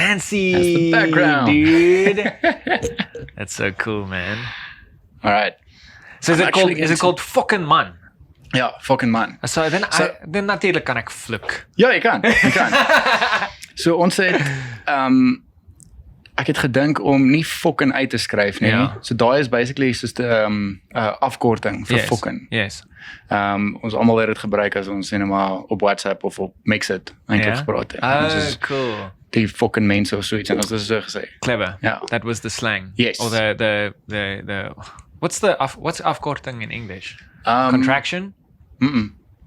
fancy. That's the background. Dude. That's so cool, man. All right. So is it called fucking man? Ja, fucking man. So dan natuurlijk kan ek vloek. Ja, jy kan. So ons het ek het gedink om nie fucking uit te skryf nie. Ja. So daai is basically soos 'n afkorting vir fucking. Yes. Ons almal het dit gebruik as ons maar op WhatsApp of op Mixit eintlik gepraat het. Oh, cool. Die fucking mense of zoiets en ons het so gesê. Clever. Ja. That was the slang. Yes. Or the what's afkorting in English? Contraction?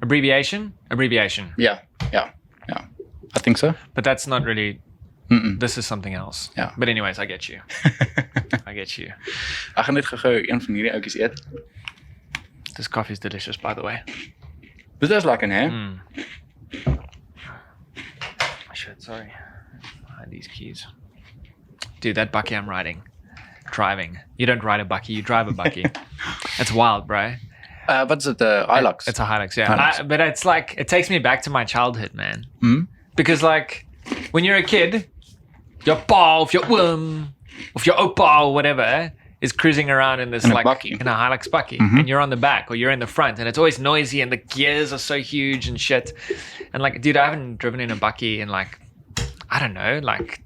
Abbreviation? Abbreviation. Yeah. I think so. But that's not really. This is something else. Yeah. But anyways, I get you. I get you. Ek gaan net gou een van hierdie oudjies eet. This coffee is delicious, by the way. Dit is lekker, hè? Shit, sorry. Hide these keys. Dude, that bakkie I'm driving. You don't ride a bakkie, you drive a bakkie. It's wild, bro. What's it? Hilux? It's a Hilux, yeah. Hilux. But it's like, it takes me back to my childhood, man. Because like, when you're a kid, your pa of your oom, of your opa or whatever is cruising around in this in a Hilux bakkie, and you're on the back or you're in the front, and it's always noisy and the gears are so huge and shit. And like, dude, I haven't driven in a bakkie in like, I don't know, like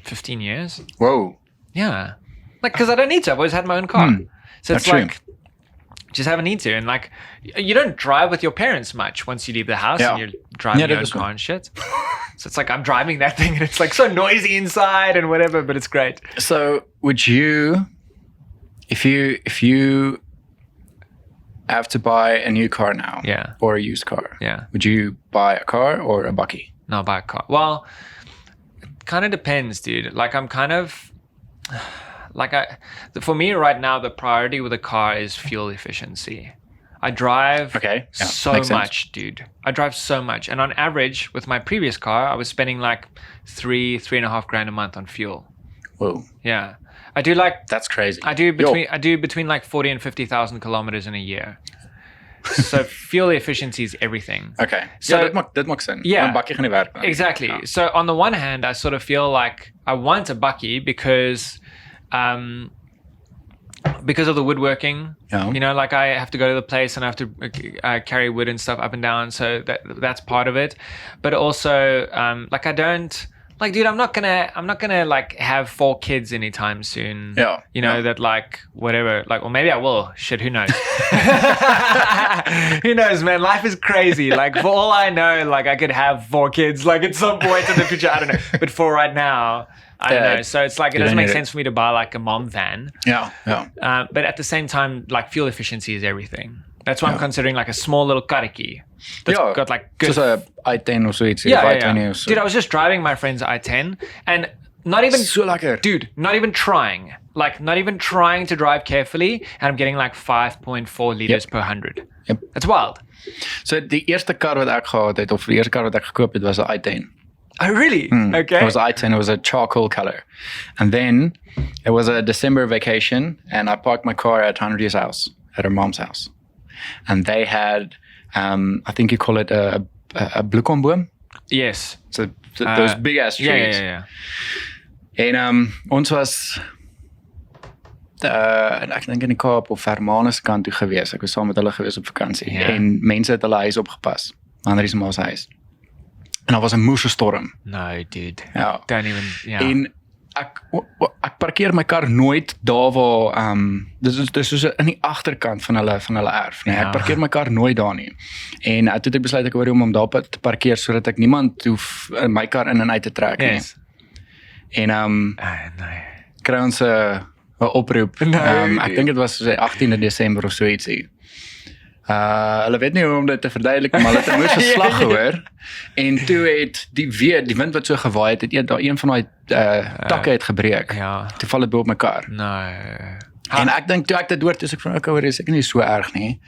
15 years. Whoa. Yeah. Like, because I don't need to. I've always had my own car. So it's like, just haven't need to. And like, you don't drive with your parents much once you leave the house and you're driving your own car and shit. So it's like, I'm driving that thing and it's like so noisy inside and whatever, but it's great. So would you, if you have to buy a new car now, or a used car, would you buy a car or a bakkie? No, buy a car. Well, it kind of depends, dude. Like I'm kind of, for me right now, the priority with a car is fuel efficiency. I drive so much, dude. I drive so much. And on average, with my previous car, I was spending like $3.5 grand a month on fuel. Whoa. Yeah. I do like... That's crazy. I do between like 40 and 50,000 kilometers in a year. So fuel efficiency is everything. Okay. So that makes sense. Yeah. Bakkie gaan nie werk nie. Exactly. Yeah. So on the one hand, I sort of feel like I want a bakkie because of the woodworking, you know, like I have to go to the place and I have to carry wood and stuff up and down. So that's part of it. But also, like I don't, like, dude, I'm not gonna like have 4 kids anytime soon. Yeah. You know, that like, whatever, like, or maybe I will. Shit, who knows? Who knows, man? Life is crazy. Like, for all I know, like I could have 4 kids, like at some point in the future, I don't know. But for right now, I don't know. So it's like, it doesn't make sense for me to buy like a mom van. Yeah. But at the same time, like fuel efficiency is everything. That's why I'm considering like a small little karretjie. That's got like good... Soos 'n I-10 of zoiets. Yeah. Dude, I was just driving my friend's I-10 and not even... So lekker. Dude, not even trying. Like, not even trying to drive carefully. And I'm getting like 5.4 liters per 100. Yep. That's wild. So die eerste kar wat ek gehad het, of die eerste kar wat ek gekoop het, was 'n I-10. Oh, really? Okay. It was I-10. It was a charcoal color. And then it was a December vacation and I parked my car at Henry's house, at her mom's house. And they had, I think you call it a bloekomboom. Yes. So those big ass trees. Yeah. En ons was, ek dink in die Kaap of Hermanus kant toe gewees. Ek was saam met hulle gewees op vakansie. En mense het hulle huis opgepas. Henry's ma's huis. En daar was 'n moerstorm. No, dude. Ja. Don't even, En ek parkeer my kar nooit daar waar, dis soos in die agterkant van hulle erf, nee. Ek parkeer my kar nooit daar nie. En toe het ek besluit ek worry om daar te parkeer, sodat ek niemand hoef my kar in en uit te trek nie. En kry ons 'n oproep. Ek dink dit was so 18de Desember of so ietsie. Hulle weet nie hoe om dit te verduidelik, maar hulle het 'n moerslag gehoor. En toe het die wind wat so gewaai het daar een van daai takke het gebreek. Toe val dit bo op my kar. En ek dink toe ek dit hoor, toe ek van okay, is ek nie so erg nie.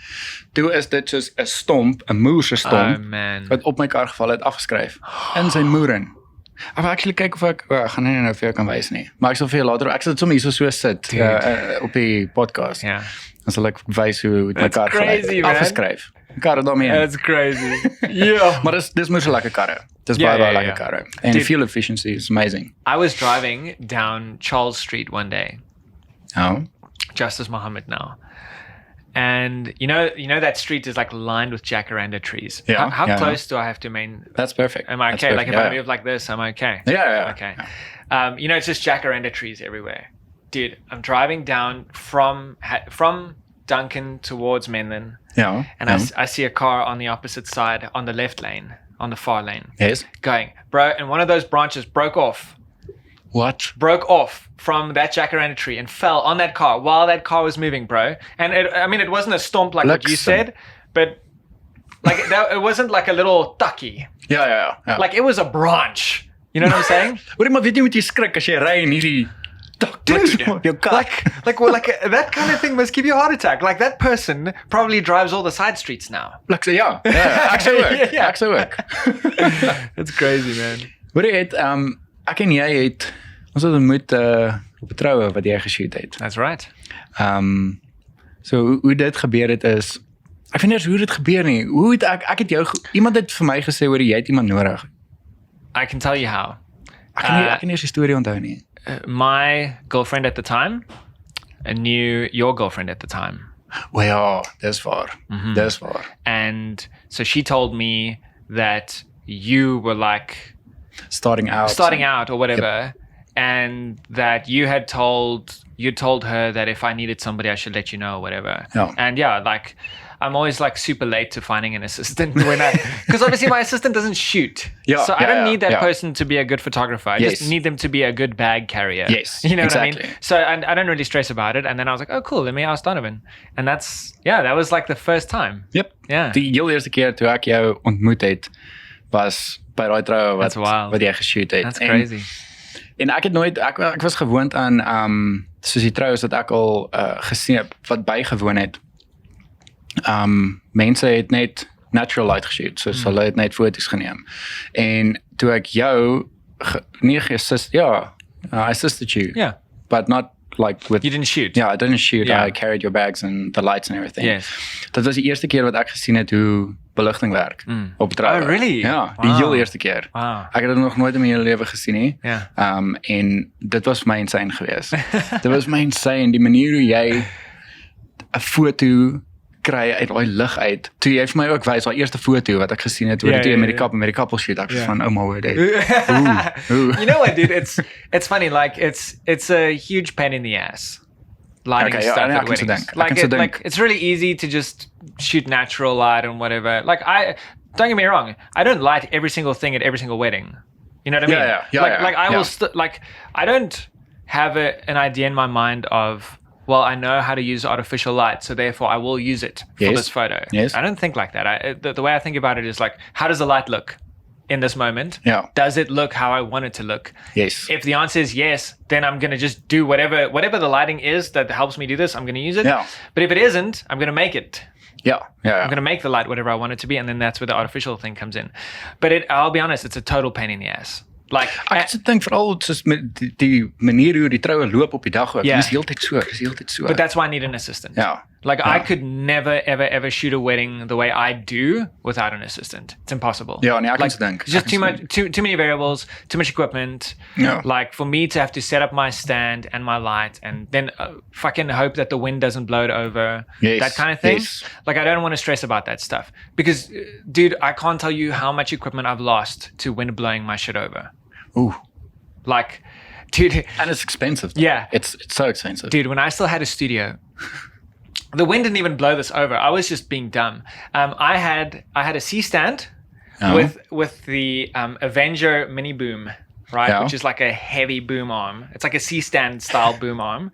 Toe is dit soos 'n stomp, 'n moerse stomp wat op my kar geval het, afgeskryf in sy moerin. Ek wil actually kyk of ek gaan nie nou vir jou kan wys nie. Maar ek sal vir jou later, ek sal dit sommer hier so sit op die podcast. Dan sal ek wys hoe my kar gelyk afgeskryf. Karre daarmee. That's crazy. Yeah. Maar dis moes 'n lekker karre. Dis baie lekker karre. And the fuel efficiency is amazing. I was driving down Charles Street one day. Oh. Justice Muhammad now. And you know that street is like lined with jacaranda trees. Yeah. How close do I have to That's perfect. Am I okay? Like if I move like this, I'm okay. Yeah. Okay. It's just jacaranda trees everywhere. Dude, I'm driving down from Duncan towards Menlyn. Yeah. And I see a car on the opposite side, on the left lane, on the far lane. Yes. Going, bro, and one of those branches broke off. What? Broke off from that jacaranda tree and fell on that car while that car was moving, bro. And it wasn't a stomp like what you said, but like it wasn't like a little tucky. Yeah. Like it was a branch. You know what I'm saying? Hoor maar weet jy moet jy skrik as jy ry in hierdie dude, like that kind of thing must give you a heart attack. Like that person probably drives all the side streets now. Like ja, ek sou ook. It's crazy, man. Hoor jy ek en jy het ons het ontmoet op 'n troue wat jy geshoot het. That's right. So hoe dit gebeur het is ek weet nie eens hoe dit gebeur nie. Hoe het ek het jou iemand het vir my gesê hoor jy het iemand nodig. I can tell you how. Ek kan nie eens die storie onthou nie. My girlfriend at the time knew your girlfriend at the time. Well, ja, dis waar. Dis waar. And so she told me that you were like starting out or whatever, and that you told her that if I needed somebody I should let you know or whatever. Yeah. And like I'm always like super late to finding an assistant because obviously my assistant doesn't shoot. So I don't need that person to be a good photographer. I just need them to be a good bag carrier. Yes, you know exactly. what I mean? So I don't really stress about it. And then I was like, oh cool, let me ask Donovan. And that was like the first time. Yep. Yeah. Die heel eerste keer toe ek jou ontmoet het was by daai troue wat jy geshoot het. That's crazy. En ek het nooit ek was gewoond aan soos die troues wat ek al gesien het wat bygewoon het. Mense het net natural light geshoot, soos hulle het net foto's geneem. En toe ek jou I assisted you. Yeah. But not like with... You didn't shoot? Yeah, I didn't shoot. Yeah. I carried your bags and the lights and everything. Yes. Dat was die eerste keer wat ek gesien het hoe beligting werk op troue. Oh, really? Ja, die heel eerste keer. Wow. Ek het dit nog nooit in my hele lewe gesien nie. Ja. En dit was my insane geweest. Dit was my insane, die manier hoe jy 'n foto kry uit daai lig uit. Toe jy vir my ook wys, daai eerste foto wat ek gesien het, hoe dit met die couple shoot, ek was van oh my word. You know what, dude? It's funny, like it's a huge pain in the ass. Lighting stuff at weddings. Like it's really easy to just shoot natural light and whatever. Like don't get me wrong, I don't light every single thing at every single wedding. You know what I mean? I will I don't have an idea in my mind of, well, I know how to use artificial light, so therefore I will use it for this photo. Yes. I don't think like that. The way I think about it is like, how does the light look in this moment? Yeah. Does it look how I want it to look? Yes. If the answer is yes, then I'm going to just do whatever the lighting is that helps me do this, I'm going to use it. Yeah. But if it isn't, I'm going to make it. Yeah. I'm going to make the light whatever I want it to be, and then that's where the artificial thing comes in. But I'll be honest, it's a total pain in the ass. Like, ek dink veral soos met die manier hoe die troue loop op die dag ook. Dis heeltyd so. But that's why I need an assistant. Yeah. I could never ever shoot a wedding the way I do without an assistant. It's impossible. Ja, nee, ek kan dink. Just too many variables, too much equipment. Yeah. Like for me to have to set up my stand and my light and then fucking hope that the wind doesn't blow it over. Yes. That kind of thing. Yes. Like I don't want to stress about that stuff because dude, I can't tell you how much equipment I've lost to wind blowing my shit over. Ooh. Like, dude. And it's expensive. Yeah. It's so expensive. Dude, when I still had a studio, the wind didn't even blow this over. I was just being dumb. I had a C-stand with the Avenger mini boom, right? Yeah. Which is like a heavy boom arm. It's like a C-stand style boom arm.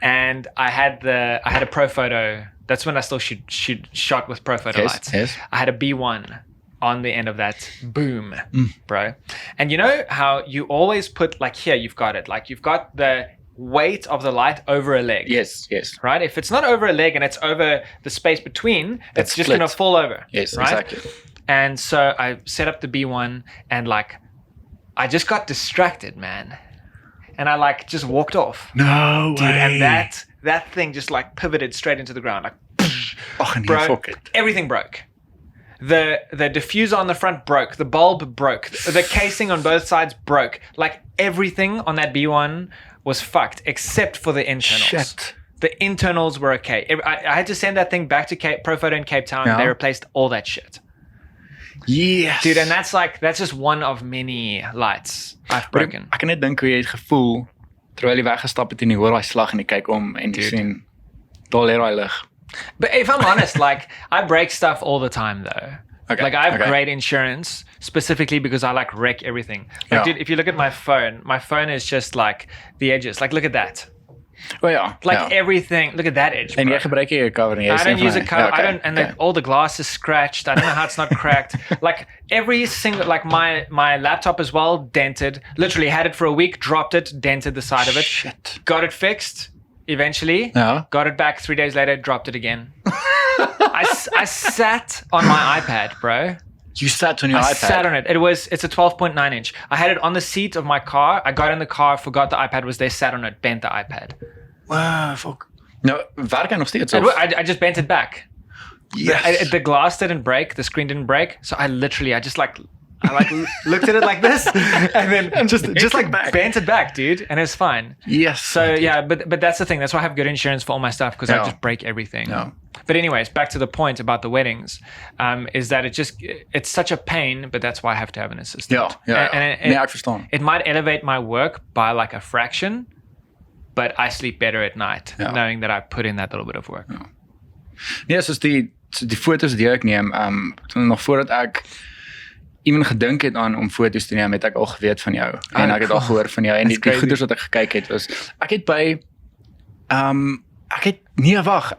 And I had a Pro Photo. That's when I still shot with Pro Photo lights. Yes. I had a B1 on the end of that boom, bro. And you know how you always put, like, here you've got it, like you've got the weight of the light over a leg. Yes. Right? If it's not over a leg and it's over the space between, it's just going to fall over. Yes, right? exactly. And so I set up the B1 and like, I just got distracted, man. And I like just walked off. No way. And that thing just like pivoted straight into the ground. Like, oh, bro, everything broke. the diffuser on the front broke, the bulb broke, the casing on both sides broke. Like everything on that B1 was fucked except for the internals. Shit. The internals were okay. I had to send that thing back to Profoto in Cape Town. They replaced all that shit. Yes. Dude, and that's just one of many lights I've broken. Ek kan net dink hoe jy het gevoel terwyl jy weggestap het en jy hoor daai slag en jy kyk om en jy sien daar lê daai lig. But if I'm honest, like I break stuff all the time though. Okay. Like I have great insurance specifically because I like wreck everything. Like dude, if you look at my phone is just like the edges. Like look at that. Well, yeah. Like everything. Look at that edge. En jy gebruik jy 'n cover en jy I don't use a cover. Okay, I don't, and all the glass is scratched. I don't know how it's not cracked. Like every single, like my laptop as well, dented. Literally had it for a week, dropped it, dented the side of it. Shit. Got it fixed eventually. Yeah. Got it back 3 days later, dropped it again. I sat on my iPad, bro. You sat on your iPad? I sat on it. It's a 12.9 inch. I had it on the seat of my car. I got in the car, forgot the iPad was there, sat on it, bent the iPad. Wow, fuck. Nou, werk hy nog steeds? I just bent it back. Yes. The glass didn't break, the screen didn't break, so I just looked at it like this, and then just like bent it back, dude, and it's fine. Yes. So yeah, but that's the thing. That's why I have good insurance for all my stuff, because I just break everything. Yeah. But anyways, back to the point about the weddings, is that it's such a pain, but that's why I have to have an assistant. Yeah. And ek verstaan. It might elevate my work by like a fraction, but I sleep better at night knowing that I put in that little bit of work. Ja. Nee, soos die foto's die ek neem, nog voordat ek iemand gedink het aan om foto's te neem, het ek al geweet van jou. En ek het al gehoor van jou. En die goeders wat ek gekyk het was, ek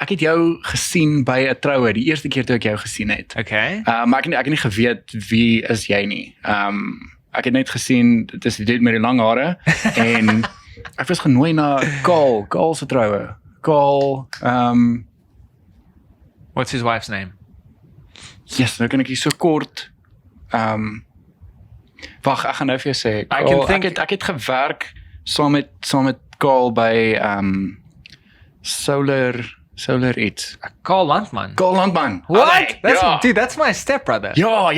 het jou gesien by 'n troue, die eerste keer toe ek jou gesien het. Okay. Maar ek het nie geweet wie is jy nie. Ek het net gesien, dit is die dude met die lang hare, en ek was genooi na Kaal se troue. Kaal, what's his wife's name? Yes, nou kan ek hier so kort, wag, ek gaan nou vir jou sê, ek het gewerk saam met Kaal by, Solar iets. Carl Landman. What? Dude, that's my stepbrother. Ja,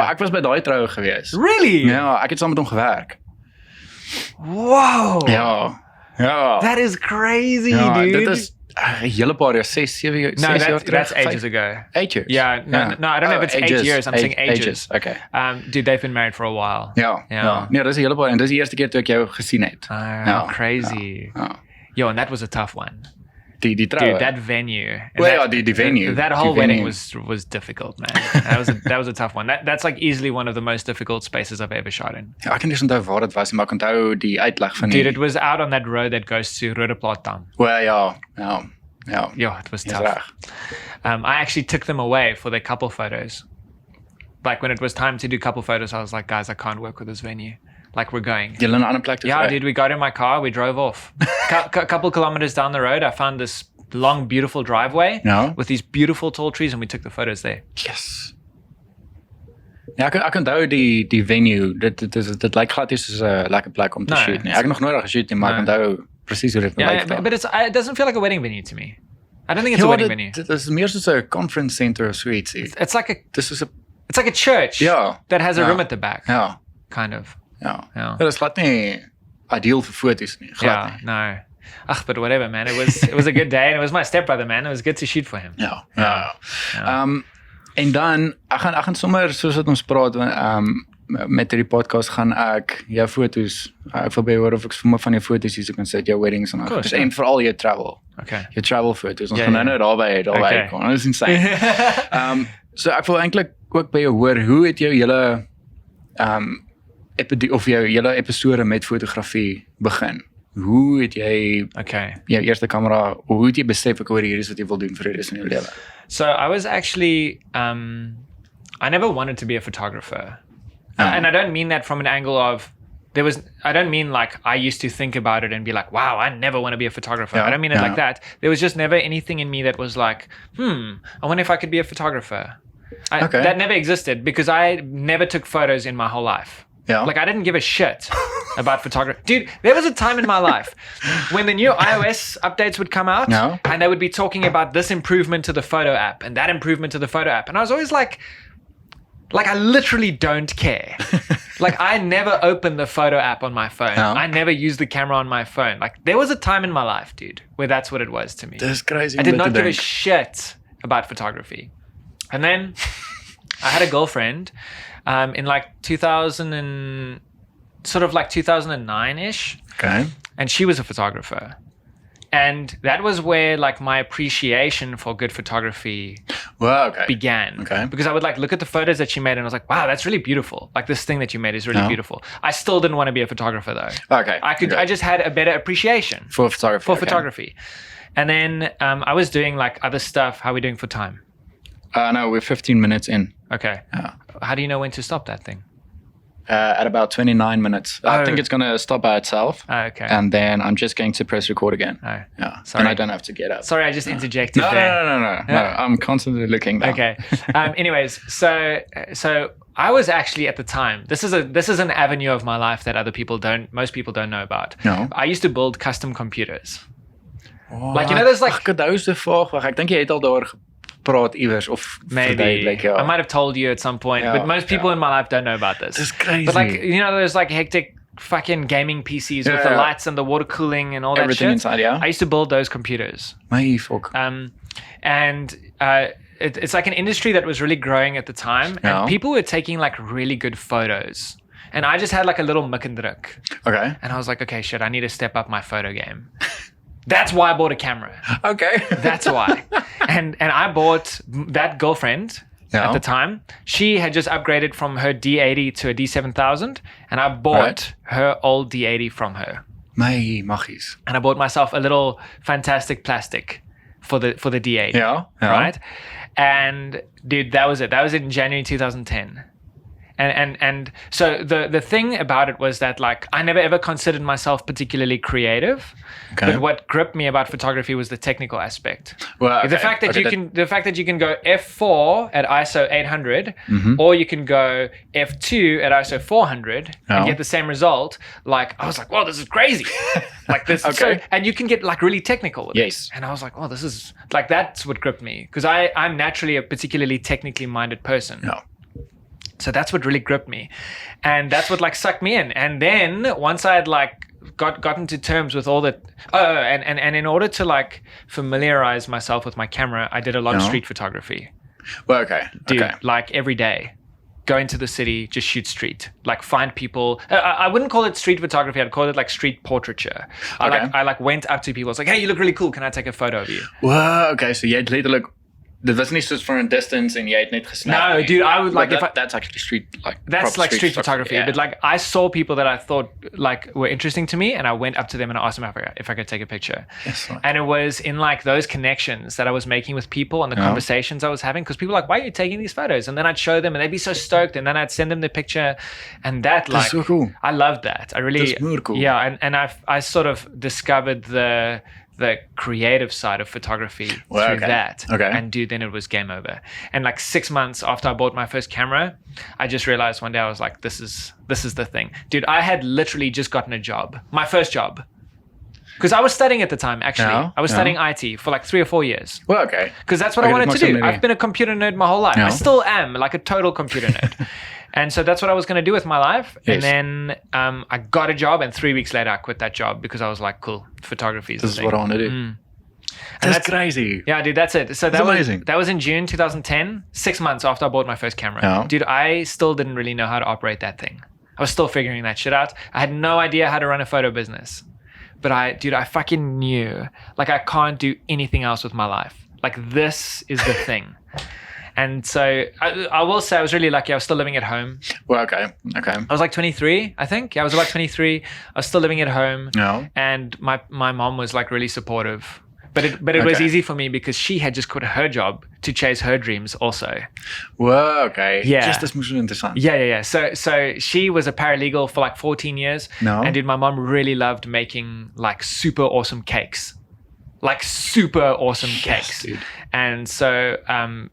ek was by daai troue gewees. Really? Ja, ek het saam met hom gewerk. Wow. Ja. That is crazy, dude. Dit is 'n hele paar jaar, 6 jaar terug. That's ages ago. 8 years? Yeah, no, I don't know if it's 8 years. I'm saying ages. Okay. Dude, they've been married for a while. Ja. Nee, dis 'n hele paar, en dis die eerste keer toe ek jou gesien het. Crazy. Yo, and that was a tough one. Die trouwe. Dude, that venue. Die venue. That whole wedding was difficult, man. That was a tough one. That's like easily one of the most difficult spaces I've ever shot in. Ja, ek kan nie onthou waar dit was, maar ek onthou die uitleg van die... Dude, it was out on that road that goes to Rodeplaatdam. Well, ja. Yeah, it was tough. I actually took them away for their couple photos. Like when it was time to do couple photos, I was like, guys, I can't work with this venue. Like we're going. Julle na 'n ander plek toe. Yeah, dude, we got in my car, we drove off. Couple kilometers down the road, I found this long, beautiful driveway with these beautiful tall trees, and we took the photos there. Yes. Ja, ek onthou die venue. Dit lyk glad nie soos 'n lekker plek om te shoot nie. Ek het nog nooit daar geshoot nie, maar ek onthou presies hoe dit lyk. But it doesn't feel like a wedding venue to me. I don't think it's a wedding venue. Dit is meer soos 'n conference center of so ietsie. It's like a church that has a room at the back. Ja. Kind of. Ja. Dit is glad nie ideal vir foto's nie. Glad nie. No. But whatever, man. It was a good day, and it was my stepbrother, man. It was good to shoot for him. Ja. En dan ek gaan sommer soos wat ons praat met hierdie podcast gaan ek jou foto's ek wil by hoor of ek van jou foto's hier so kan sit, jou weddings en alles. En veral jou travel. Okay. Jou travel foto's. Ons gaan nou daarby kom. Dit is insane. So ek wil eintlik ook by jou hoor, hoe het jou hele jou hele episode met fotografie begin? Hoe het jy jou eerste kamera, hoe het jy besef ek hoor hier is wat jy wil doen vir die res van jou lewe? So I was actually I never wanted to be a photographer. And I don't mean that from an angle of I don't mean like I used to think about it and be like, wow, I never want to be a photographer. I don't mean it like that. There was just never anything in me that was like, I wonder if I could be a photographer. That never existed because I never took photos in my whole life. Yeah. Like I didn't give a shit about photography. Dude, there was a time in my life when the new iOS updates would come out and they would be talking about this improvement to the photo app and that improvement to the photo app. And I was always like I literally don't care. Like I never opened the photo app on my phone. I never used the camera on my phone. Like there was a time in my life, dude, where that's what it was to me. That's crazy. I did not give a shit about photography. And then I had a girlfriend in like 2009-ish. Okay. And she was a photographer. And that was where like my appreciation for good photography began. Okay. Because I would like look at the photos that she made and I was like, wow, that's really beautiful. Like this thing that you made is really beautiful. I still didn't want to be a photographer though. Okay. I just had a better appreciation for photography. And then I was doing like other stuff. How are we doing for time? No, we're 15 minutes in. Okay. How do you know when to stop that thing? At about 29 minutes. I think it's going to stop by itself. Okay. And then I'm just going to press record again. Yeah. Sorry. And I don't have to get up. Sorry, I just interjected there. No. I'm constantly looking down. Okay. Anyways, so I was actually at the time, this is an avenue of my life that most people don't know about. No. I used to build custom computers. Oh, like, you know, there's like... Ag, dit is 'n vraag. Ek dink jy het al daaroor praat iewers of maybe like, I might have told you at some point, but most people in my life don't know about this. It's crazy. But like, you know, there's like hectic fucking gaming PCs with the lights and the water cooling and all that shit. Everything inside, I used to build those computers. My fuck. It's like an industry that was really growing at the time, and people were taking like really good photos. And I just had like a little mikendruk. Okay. And I was like, okay, shit, I need to step up my photo game. That's why I bought a camera. Okay. That's why. And I bought that girlfriend at the time. She had just upgraded from her D80 to a D7000, and I bought her old D80 from her. My maggies. And I bought myself a little fantastic plastic for the D80. Yeah. Right? And dude, that was it. That was in January 2010. And so the thing about it was that like I never ever considered myself particularly creative, but what gripped me about photography was the technical aspect. Well, the fact that you can go f4 at ISO 800, or you can go f2 at ISO 400 and get the same result. Like I was like, "Wow, this is crazy!" Like this, and you can get like really technical with it. And I was like, "Oh, this is like that's what gripped me," because I'm naturally a particularly technically minded person. Yeah. So that's what really gripped me, and that's what like sucked me in. And then once I had like gotten to terms with all that, and in order to like familiarize myself with my camera, I did a lot of street photography. Well, dude, like every day, go into the city, just shoot street, like find people. I wouldn't call it street photography. I'd call it like street portraiture. I went up to people. It's like, hey, you look really cool. Can I take a photo of you? Wow. Okay, so you had letterlijk. Dit was nie soos from a distance and jy het net gesnap. No, dude, I would like that's actually street that's like street photography. Yeah. But like I saw people that I thought like were interesting to me, and I went up to them and I asked them if I could take a picture. Yes, right. And it was in like those connections that I was making with people and the conversations I was having, because people were like, why are you taking these photos? And then I'd show them and they'd be so stoked, and then I'd send them the picture, and that like that's so cool. I loved that. I really cool. Yeah, and I sort of discovered the creative side of photography through that. And dude, then it was game over. And like 6 months after I bought my first camera, I just realized one day, I was like, this is the thing. Dude, I had literally just gotten a job, my first job. Because I was studying at the time, actually. I was studying IT for like 3 or 4 years. Well, okay. Because that's what I wanted to do. I've been a computer nerd my whole life. I still am, like a total computer nerd. And so that's what I was going to do with my life. Yes. And then I got a job, and 3 weeks later I quit that job because I was like, cool, photography is the thing. This is what I want to do. That's crazy. Yeah, dude, that's it. So that's amazing. That was in June 2010, 6 months after I bought my first camera. Yeah. Dude, I still didn't really know how to operate that thing. I was still figuring that shit out. I had no idea how to run a photo business. But I fucking knew, like, I can't do anything else with my life. Like, this is the thing. And so I will say I was really lucky. I was still living at home. Well, okay. I was like 23, I think. Yeah, I was about 23. I was still living at home. No. And my mom was like really supportive. But it was easy for me because she had just quit her job to chase her dreams also. Well, okay. Yeah. Just this was interessant. Yeah. So she was a paralegal for like 14 years. No. And dude, my mom really loved making like super awesome cakes. like super awesome cakes. Dude. And so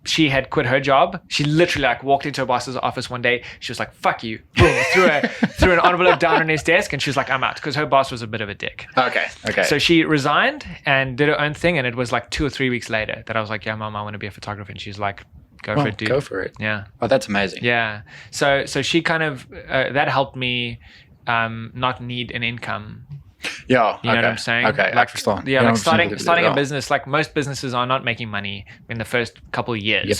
she had quit her job. She literally like walked into her boss's office one day. She was like, fuck you. Boom, threw an envelope down on his desk, and she was like, I'm out, because her boss was a bit of a dick. Okay. So she resigned and did her own thing, and it was like 2 or 3 weeks later that I was like, yeah, Mom, I want to be a photographer. And she's like, go for it, dude. Go for it. Yeah. Oh, that's amazing. Yeah. So she kind of, that helped me not need an income. Yeah, you know what I'm saying? Okay, like, I understand. Yeah, like starting a business, like most businesses are not making money in the first couple of years. Yep,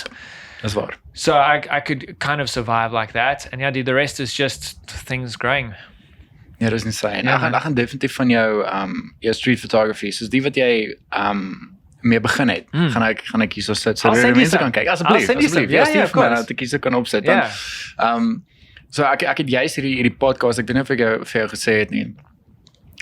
that's waar. So I could kind of survive like that. And yeah, dude, the rest is just things growing. Ja, dis insane. Ek gaan definitief van jou street photography, soos die wat jy mee begin het. Gaan ek hierso sit sodat die mense kan kyk. Asseblief. Ja, of course. Dat ek hierso kan opsit dan. So ek het juist hierdie podcast, ek weet nie of ek vir jou gesê het nie.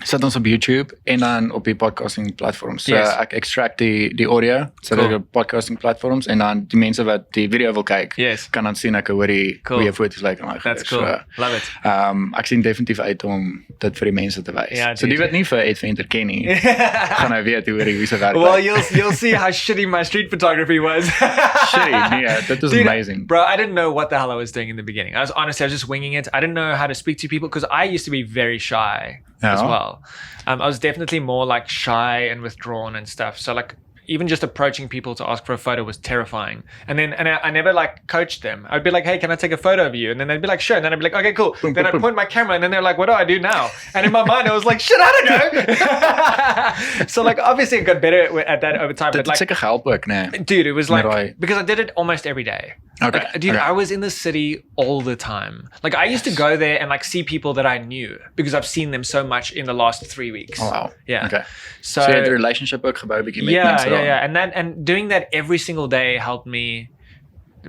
Sit ons op YouTube en dan op die podcasting platforms. So ek extract die audio, so die podcasting platforms, en dan die mense wat die video wil kyk, kan dan sien ek hoe die foto's lyk en That's cool. Love it. Ek sien definitief uit om dit vir die mense te wys. So die wat nie vir Adventure ken nie, gaan nou weet hoe die wiese werk. Well, you'll see how shitty my street photography was. Shitty, yeah, that was amazing. Bro, I didn't know what the hell I was doing in the beginning. I was just winging it. I didn't know how to speak to people, because I used to be very shy as well. I was definitely more like shy and withdrawn and stuff. So like even just approaching people to ask for a photo was terrifying. And I never like coached them. I'd be like, hey, can I take a photo of you? And then they'd be like, sure. And then I'd be like, okay, cool. Then I'd point my camera, and then they're like, what do I do now? And in my mind, I was like, shit, I don't know. So like obviously I got better at that over time. But like, seker help ook, nee. Dude, it was like, because I did it almost every day. Okay. Like, dude, I was in the city all the time. Like I used to go there and like see people that I knew, because I've seen them so much in the last 3 weeks. Oh, wow. Yeah. Okay. So you had a relationship ook gebou, bietjie met mense. Yeah. And doing that every single day helped me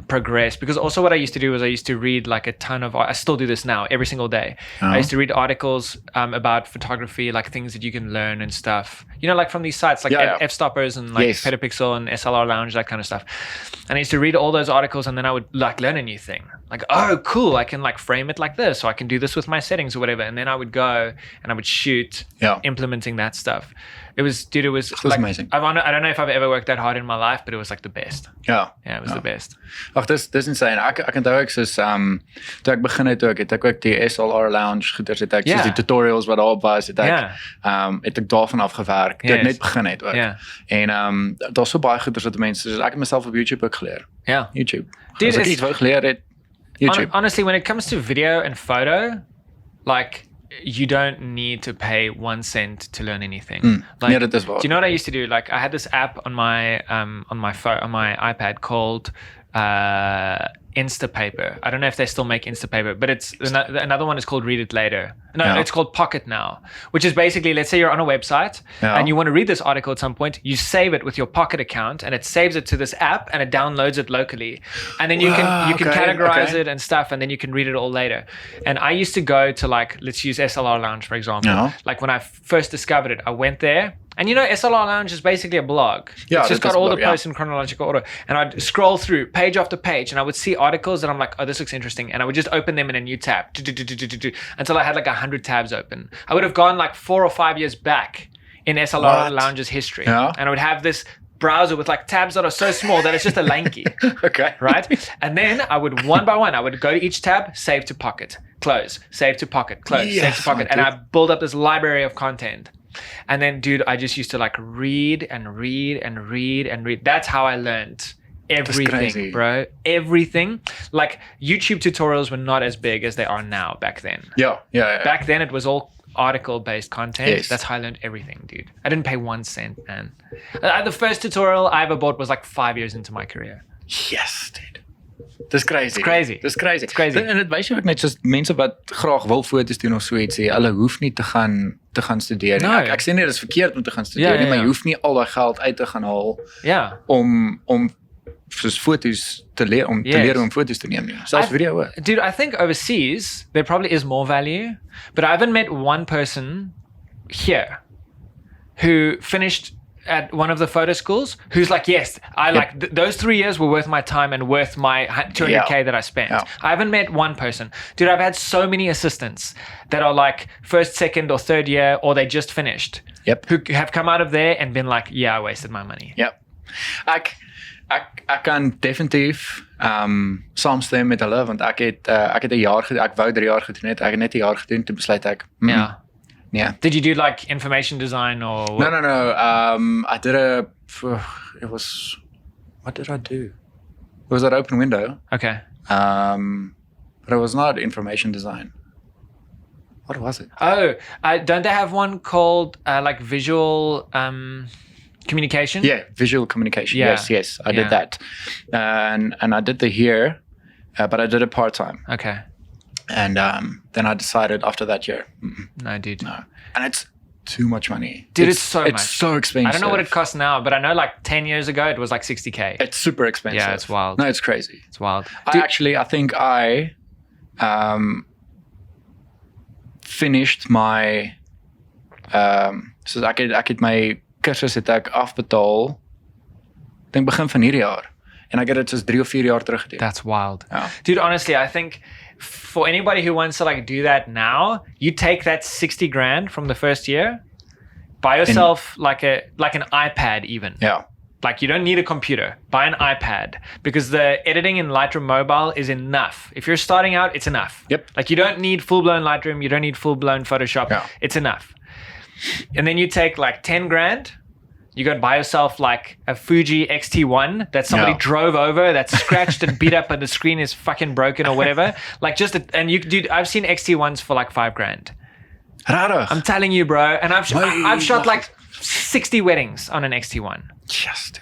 progress, because also what I used to do was I used to read like a ton of, I still do this now every single day. I used to read articles about photography, like things that you can learn and stuff, you know, like from these sites like F-Stoppers and like Petapixel and SLR Lounge, that kind of stuff. And I used to read all those articles, and then I would like learn a new thing, like, oh cool, I can like frame it like this, so I can do this with my settings or whatever. And then I would go and I would shoot implementing that stuff. It was like, amazing. I don't know if I've ever worked that hard in my life, but it was like the best. Yeah, it was the best. Ag, dis insane. Ek onthou ek soos toe ek begin het ook die SLR Lounge goeders het ek soos die tutorials wat daar was, het ek daarvan af gewerk toe ek net begin het ook. En daar's so baie goeders wat mense, soos ek het myself op YouTube ook geleer. YouTube. As ek iets wou geleer het, YouTube. Honestly, when it comes to video and photo, like you don't need to pay 1 cent to learn anything. Like, dat is waar. Do you know what I used to do? Like I had this app on my phone, on my iPad called Instapaper. I don't know if they still make Instapaper, but it's another one is called Read It Later. No, it's called Pocket now, which is basically, let's say you're on a website and you want to read this article at some point, you save it with your Pocket account, and it saves it to this app, and it downloads it locally, and then you can categorize it and stuff, and then you can read it all later. And I used to go to, like, let's use SLR Lounge for example. Like when I first discovered it, I went there. And you know, SLR Lounge is basically a blog. It's just got all the posts in chronological order. And I'd scroll through page after page, and I would see articles that I'm like, oh, this looks interesting. And I would just open them in a new tab until I had like 100 tabs open. I would have gone like 4 or 5 years back in SLR Lounge's history. And I would have this browser with like tabs that are so small that it's just a lanky. Right? And then I would, one by one, I would go to each tab, save to Pocket, close, save to Pocket, close, save to Pocket. And I build up this library of content. And then, dude, I just used to like read and read and read and read. That's how I learned everything, bro. Everything. Like YouTube tutorials were not as big as they are now back then. Yeah. Back then it was all article-based content. That's how I learned everything, dude. I didn't pay 1 cent, man. The first tutorial I ever bought was like 5 years into my career. Yes, dude. Dis crazy. It's crazy. En dit wys jou ook net soos mense wat graag wil foto's doen of so ietsie, hulle hoef nie te gaan studeer nie. Ek sê nie dis verkeerd om te gaan studeer nie, maar jy hoef nie al daai geld uit te gaan haal om soos foto's te leer, om te leer om foto's te neem nie. Selfs video ook. Dude, I think overseas there probably is more value, but I haven't met one person here who finished at one of the photo schools who's like, yes, I like those 3 years were worth my time and worth my 200K that I spent. I haven't met one person. Dude, I've had so many assistants that are like first, second or third year, or they just finished. Who have come out of there and been like, yeah, I wasted my money. Ek kan definitief saamstem met hulle, want ek het 'n jaar gedoen, ek wou 3 jaar gedoen het, ek het net 1 jaar gedoen, toe besluit ek, Did you do like information design or? No. I did what did I do? It was an open window. Okay. But it was not information design. What was it? Oh, don't they have one called like visual communication? Yeah, visual communication. Yes, I did that. And I did the here, but I did it part-time. Okay. And then I decided after that year. No, dude. No. And it's too much money. Dude, it's so much. It's so expensive. I don't know what it costs now, but I know like 10 years ago it was like 60K. It's super expensive. Yeah, it's wild. No, it's crazy. It's wild. I think I finished my so ek het my kursus het ek afbetaal dink begin van hierdie jaar en ek het dit soos 3 of 4 jaar terug gedoen. That's wild. Dude, honestly, I think for anybody who wants to like do that now, you take that 60 grand from the first year, buy yourself like an iPad even. Like you don't need a computer, buy an iPad, because the editing in Lightroom Mobile is enough. If you're starting out, it's enough. Like you don't need full-blown Lightroom, you don't need full-blown Photoshop. It's enough. And then you take like 10 grand, you go and buy yourself like a Fuji X-T1 that somebody drove over, that's scratched and beat up and the screen is fucking broken or whatever. Like and you dude, I've seen X-T1s for like 5 grand. I'm telling you, bro. And I've shot like 60 weddings on an X-T1. Yes, dude.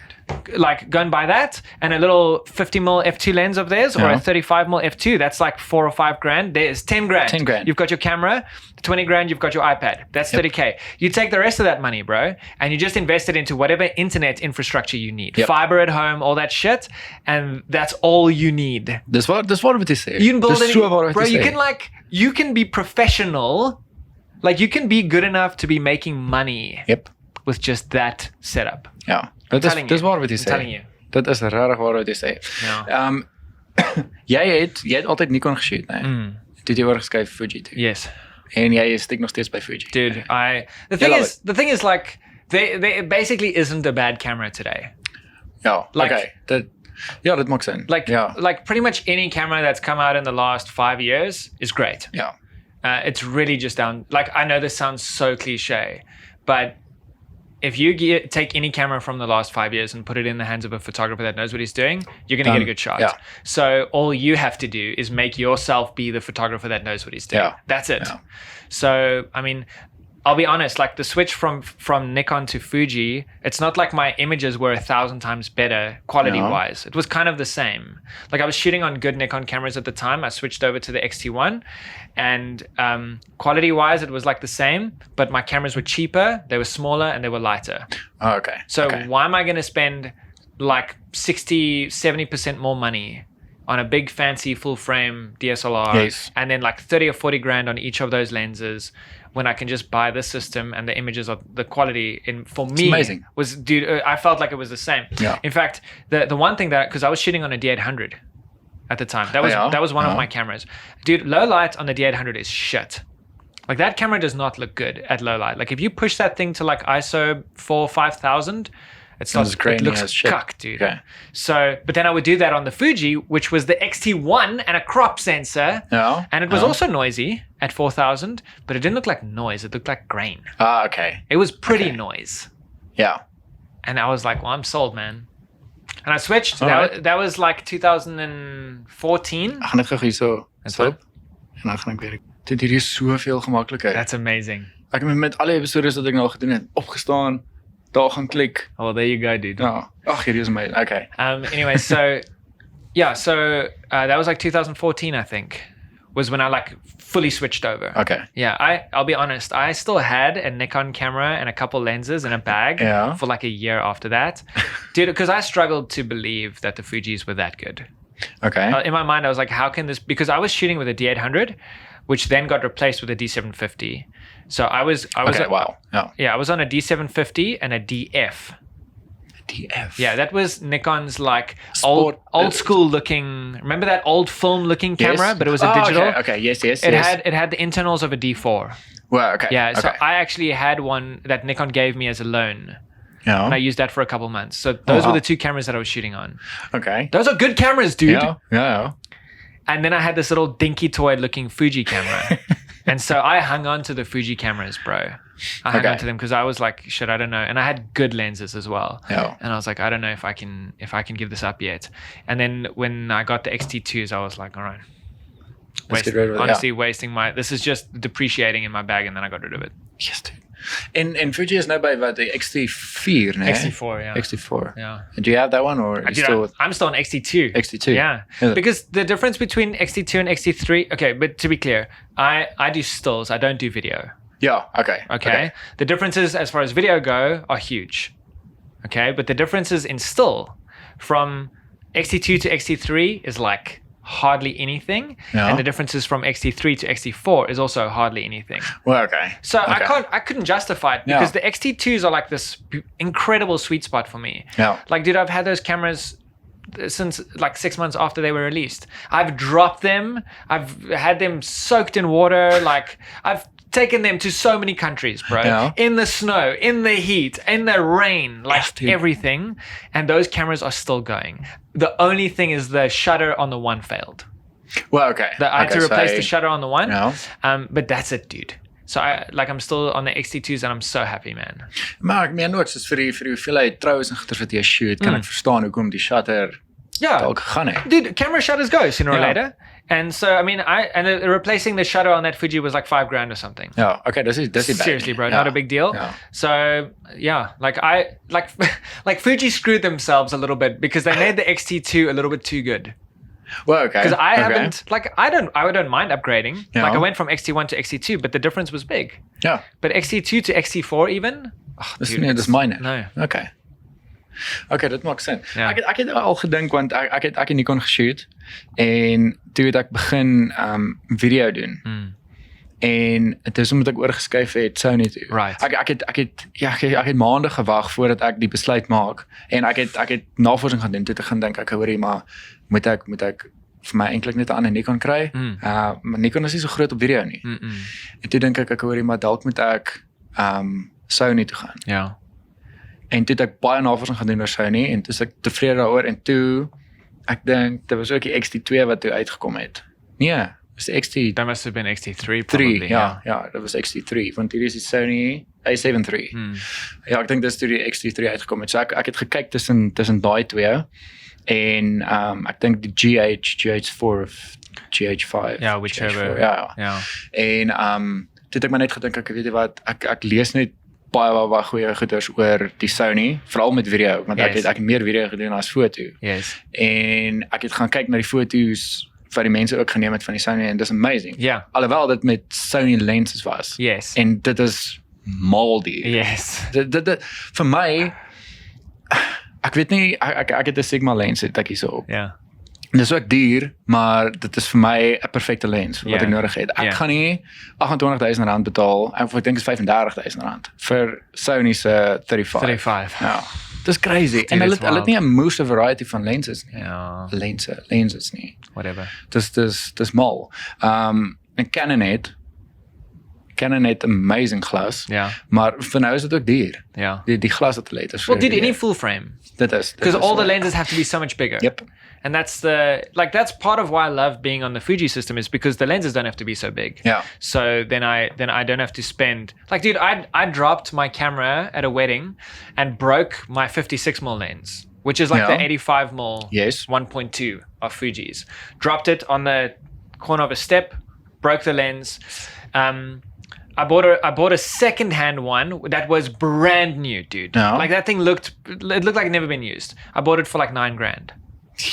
Like go and buy that and a little 50mm f2 lens of theirs or a 35mm f2. That's like 4 or 5 grand. There's 10 grand. 10 grand. You've got your camera. 20 grand. You've got your iPad. That's 30K. You take the rest of that money, bro, and you just invest it into whatever internet infrastructure you need. Fiber at home, all that shit, and that's all you need. Dis wat jy sê. You can build you can be professional. Like you can be good enough to be making money. With just that setup. Dis waar wat jy sê. I'm telling you. Dit is regtig waar wat jy sê. Jy het altyd Nikon geshoot, né? Toe jy oorgeskuif Fuji toe. Yes. En jy steek nog steeds by Fuji. Dude, the thing is like there basically isn't a bad camera today. Dit maak sin. Like pretty much any camera that's come out in the last 5 years is great. It's really just down, like I know this sounds so cliche, but if you take any camera from the last 5 years and put it in the hands of a photographer that knows what he's doing, you're going to get a good shot. So all you have to do is make yourself be the photographer that knows what he's doing. That's it. So, I mean, I'll be honest, like the switch from Nikon to Fuji, it's not like my images were 1,000 times better quality-wise. It was kind of the same. Like I was shooting on good Nikon cameras at the time. I switched over to the X-T1 and quality-wise, it was like the same, but my cameras were cheaper, they were smaller, and they were lighter. So why am I going to spend like 60, 70% more money on a big fancy full frame DSLR and then like 30 or 40 grand on each of those lenses when I can just buy this system and the images of the quality for me amazing. Was, dude, I felt like it was the same. In fact, the one thing that, because I was shooting on a D800 at the time, that was one of my cameras. Dude, low light on the D800 is shit. Like that camera does not look good at low light. Like if you push that thing to like ISO 4,000-5,000, it looks cuck, dude. So, but then I would do that on the Fuji, which was the X-T1 and a crop sensor. And it was also noisy at 4,000, but it didn't look like noise. It looked like grain. It was pretty noise. And I was like, well, I'm sold, man. And I switched. That was like 2014. Dit hier is soveel gemakliker. That's amazing. Ek het met alle episodes wat ek nou gedoen het, opgestaan, daar gaan klik. Oh, well, there you go, dude. Hierdie is amazing. Okay. Anyway, so that was like 2014, I think, was when I like fully switched over. I'll be honest, I still had a Nikon camera and a couple lenses in a bag for like a year after that. Dude, because I struggled to believe that the Fujis were that good. In my mind, I was like, how can this, because I was shooting with a D800, which then got replaced with a D750. So I was Okay, wow. I was on a D750 and a DF. DF. Yeah, that was Nikon's like Sport, old school looking. Remember that old film looking camera, Yes. but it was a digital. Okay. Yes. It had the internals of a D4. Well, okay. Yeah, so okay. I actually had one that Nikon gave me as a loan. Yeah. And I used that for a couple months. So those were the two cameras that I was shooting on. Okay. Those are good cameras, dude. Yeah. And then I had this little dinky toy looking Fuji camera. And so I hung on to the Fuji cameras, bro. I hung on to them because I was like, shit, I don't know. And I had good lenses as well. Yeah. And I was like, I don't know if I can give this up yet. And then when I got the XT2s, I was like, all right. Wasting my, this is just depreciating in my bag, and then I got rid of it. Yes, dude. En Fuji is nou by wat die XT4, né? XT4, yeah. XT4. Yeah. Do you have that one or I'm still on XT2. XT2? Yeah. Because the difference between XT2 and XT3, okay, but to be clear, I do stills, I don't do video. Yeah, okay. The differences as far as video go are huge. Okay, but the differences in still from XT2 to XT3 is like hardly anything, and the differences from XT3 to XT4 is also hardly anything. Well, okay. So I couldn't justify it because the XT2s are like this incredible sweet spot for me. Yeah. Like, dude, I've had those cameras since like 6 months after they were released. I've dropped them. I've had them soaked in water. Like, I've taken them to so many countries, bro. Yeah. In the snow, in the heat, in the rain, like everything. And those cameras are still going. The only thing is the shutter on the one failed. Well, okay. I had to replace the shutter on the one. Ja. But that's it, dude. So I'm still on the XT2s and I'm so happy, man. Maar ek meen ook, soos vir die hoeveelheid troues en goeders wat jy shoot, kan ek verstaan hoekom die shutter dalk gegaan het. Dude, camera shutters go sooner or later. And so, I mean, replacing the shutter on that Fuji was like $5,000 or something. Yeah, okay, that's it. Seriously, bro, not a big deal. Yeah. So, yeah, like Fuji screwed themselves a little bit because they made the XT2 a little bit too good. Well, okay. Because I haven't, like, I don't mind upgrading. Yeah. Like, I went from XT1 to XT2, but the difference was big. Yeah. But XT2 to XT4 even? Oh, dis myne. No. Okay, dit maak sin. Ja. Ek het al gedink want ek het Nikon geshoot en toe het ek begin video doen. En dit is omdat ek oorgeskuif het Sony toe. Right. Ek het maande gewag voordat ek die besluit maak en ek het navorsing gaan doen toe te gaan dink ek hoorie maar moet ek vir my eintlik net 'n ander Nikon kry. Maar Nikon is nie so groot op video nie. En toe dink ek hoorie maar dalk moet ek Sony toe gaan. Ja. En toe het ek baie navorsing gaan doen oor Sony en toe is ek tevrede daaroor en toe ek dink dit was ook die XT2 wat toe uitgekom het. Nee, was die XT That must have been XT3 probably. Ja, dat was XT3 want hier is die Sony A7 III. Ja, ek dink dis toe die XT3 uitgekom het. So ek het gekyk tussen daai twee en ek dink die GH4 of GH5. Ja, whichever. Ja. En toe het ek maar net gedink ek weet jy wat ek lees net baie goeie goeders oor die Sony, veral met video, want ek het meer video gedoen as foto. Yes. En ek het gaan kyk na die foto's wat die mense ook geneem het van die Sony en dis amazing. Ja. Alhoewel dit met Sony lenses was. Yes. En dit is maldy. Yes. Dit vir my ek weet nie ek het 'n Sigma lens het ek hierso op. Ja. Dis ook duur, maar dit is vir my 'n perfekte lens wat ek nodig het. Ek gaan nie R28,000 betaal, of ek dink is R35,000 vir Sony se 35. Ja. Dis crazy. En hulle het nie 'n moose variety van lenses nie. Ja. Lenses nie. Whatever. Dis mal. En Canon het amazing glas. Ja. Maar vir nou is dit ook duur. Ja. Die glas wat hulle het is. Well, dude, any full frame. Dit is. Because all the lenses have to be so much bigger. Yep. And that's part of why I love being on the Fuji system is because the lenses don't have to be so big. Yeah. So then I don't have to spend like, dude, I dropped my camera at a wedding and broke my 56mm lens, which is like the 85mm 1.2 of Fuji's. Dropped it on the corner of a step, broke the lens. I bought a second-hand one that was brand new, dude. No. Like that thing looked like it never been used. I bought it for like $9,000.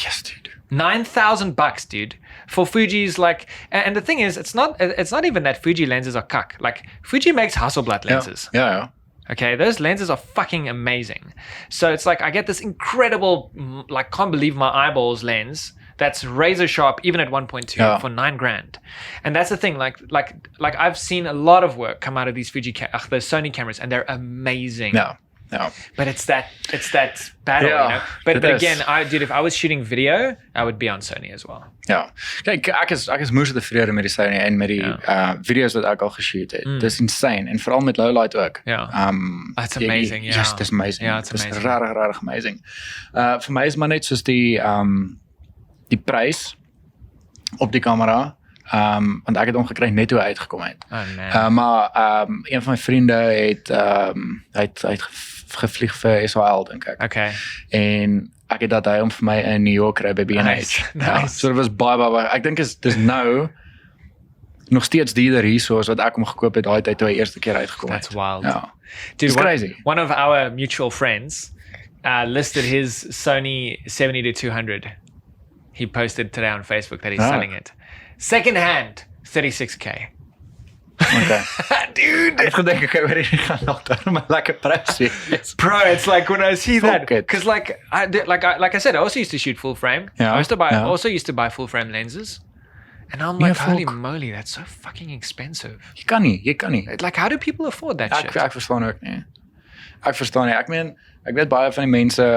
Yes, dude. $9,000, dude. For Fuji's like, and the thing is, it's not even that Fuji lenses are cuck. Like Fuji makes Hasselblad lenses. Yeah. Okay, those lenses are fucking amazing. So it's like I get this incredible, like can't believe my eyeballs lens that's razor sharp, even at 1.2 for $9,000. And that's the thing. Like I've seen a lot of work come out of these those Sony cameras, and they're amazing. Ja. But it's that battle, you know. But again, if I was shooting video, I would be on Sony as well. Ja. Kyk, ek is moes tevrede met die Sony en met die video's wat ek al geshoot het. Dis insane en veral met low light ook. That's amazing. Yes, dis amazing. Yeah, it's amazing. Dis rarig amazing. Vir my is maar net soos die prys op die kamera. Want ek het hom gekry net toe hy uitgekom het. Maar een van my vriende het hy het gevlieg vir SHL dink ek. Okay. En ek het dat hy hom vir my in New York kry by B&H. Nice. So dit was baie. Ek dink dis nou nog steeds dierder hier soos wat ek hom gekoop het daai tyd toe hy eerste keer uitgekom het. That's wild. Ja. Dude, it's crazy. One of our mutual friends listed his Sony 70-200. He posted today on Facebook that he's selling it. Second hand, $36,000. Okay. Dude. Ek gedink ek weer gaan nog daar maar lekker prys wees. Bro, it's like when I see that, Fuck it. because like I said, I also used to shoot full frame. Yeah, I also used to buy full frame lenses. And I'm like, Ja, holy fuck. moly, that's so fucking expensive. Jy kan nie. Like, how do people afford that shit? Ek verstaan ook nie. Ek meen, ek weet baie van die mense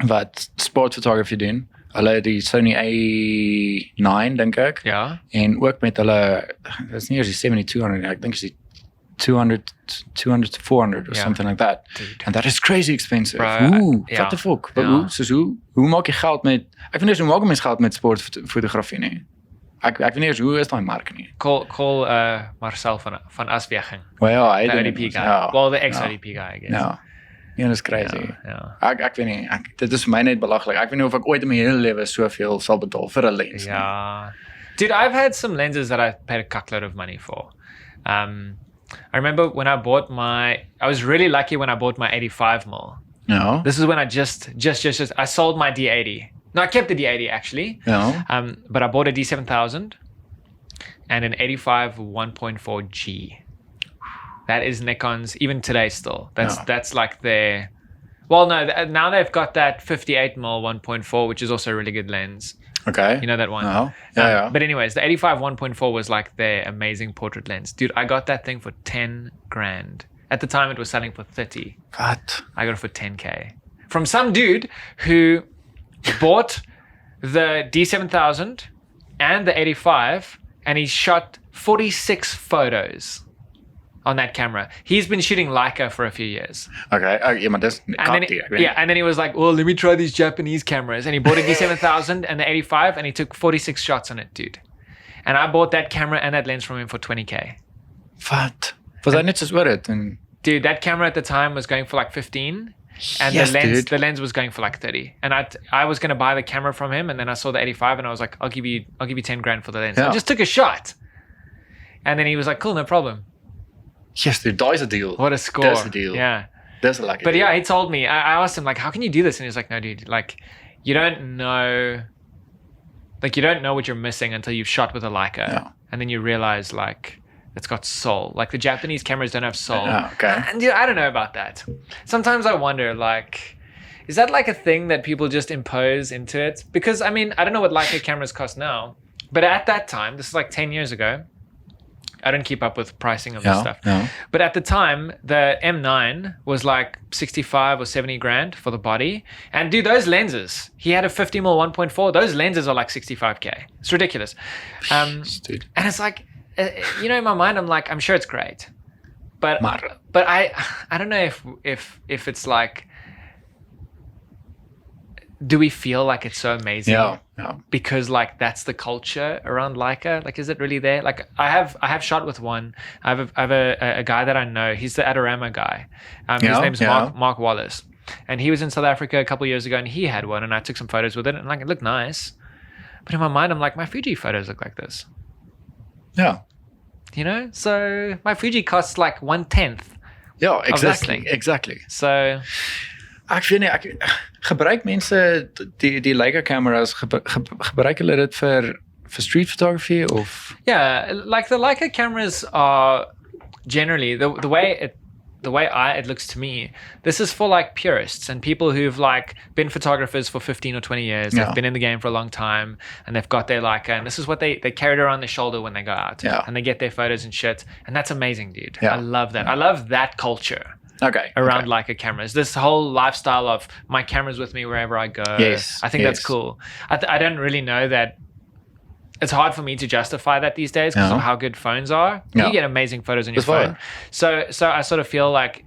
wat sportfotografie doen. Hulle die Sony A9 dink ek. Ja. En ook met hulle, dit is nie eers die 70-200 nie, ek dink is die 200 to 400 or something like that. Dude. And that is crazy expensive. Bro, What the fuck? Hoe maak jy geld met, ek weet nie hoe maak mens geld met sportfotografie nie. Ek weet nie eens hoe is daai mark nie. Call Marcel van Asweging. Well, ja, hy The doen ODP guy. Ja, Well, the ex-ODP guy, I guess. Ja. Ja, dis crazy. Ja. Ek weet nie, dit is vir my net belaglik. Ek weet nie of ek ooit in my hele lewe soveel sal betaal vir 'n lens nie. Yeah. Dude, I've had some lenses that I paid a cuckload of money for. I remember when I was really lucky when I bought my 85mm. Ja. This is when I just I sold my D80. No, I kept the D80 actually. Ja. But I bought a D7000 and an 85 1.4G. That is Nikon's, even today still. That's like their, well, no, now they've got that 58mm 1.4, which is also a really good lens. Okay. You know that one? No. Yeah. But anyways, the 85 1.4 was like their amazing portrait lens. Dude, I got that thing for $10,000. At the time, it was selling for 30. Wat? I got it for 10K. From some dude who bought the D7000 and the 85, and he shot 46 photos on that camera. He's been shooting Leica for a few years. Okay. Ja, maar dis and then he was like, well, let me try these Japanese cameras. And he bought a D7000 and the 85, and he took 46 shots on it, dude. And I bought that camera and that lens from him for 20K. Wat? Was hy net soos oor het? En dude, that camera at the time was going for like 15. And yes, the lens was going for like 30. And I was going to buy the camera from him, and then I saw the 85 and I was like, I'll give you $10,000 for the lens. Yeah. I just took a shot. And then he was like, cool, no problem. Yes, dude, daai's 'n deal. What a score. That's a deal. Yeah. That's a lucky But deal. yeah, he told me, I asked him like, how can you do this? And he was like, no, dude, like you don't know what you're missing until you've shot with a Leica. Yeah. And then you realize like, it's got soul. Like the Japanese cameras don't have soul. Yeah, okay. And dude, I don't know about that. Sometimes I wonder like, is that like a thing that people just impose into it? Because I mean, I don't know what Leica cameras cost now, but at that time, this is like 10 years ago, I don't keep up with pricing of this stuff. Yeah. But at the time, the M9 was like 65 or 70 grand for the body. And dude, those lenses, he had a 50mm 1.4. Those lenses are like 65K. It's ridiculous. Dude. And it's like, in my mind, I'm like, I'm sure it's great. But I don't know if it's like, do we feel like it's so amazing? Yeah. Because like that's the culture around Leica. Like, is it really there? Like, I have shot with one. I have a guy that I know. He's the Adorama guy. His name's Mark Wallace, and he was in South Africa a couple of years ago, and he had one, and I took some photos with it, and like it looked nice. But in my mind, I'm like, my Fuji photos look like this. Yeah. So my Fuji costs like 1/10. Ja, exactly. So ek weet nie, ek gebruik mense die Leica cameras gebruik hulle dit vir street photography of yeah, like the Leica cameras are generally the the way it looks to me, this is for like purists and people who've like been photographers for 15 or 20 years. They've been in the game for a long time, and they've got their Leica, and this is what they carry it around their shoulder when they go out. And they get their photos and shit, and that's amazing, dude. I love that. I love that culture. Around Leica cameras, this whole lifestyle of my camera's with me wherever I go. I think that's cool. I don't really know that. It's hard for me to justify that these days because of how good phones are. You get amazing photos on your phone. So I sort of feel like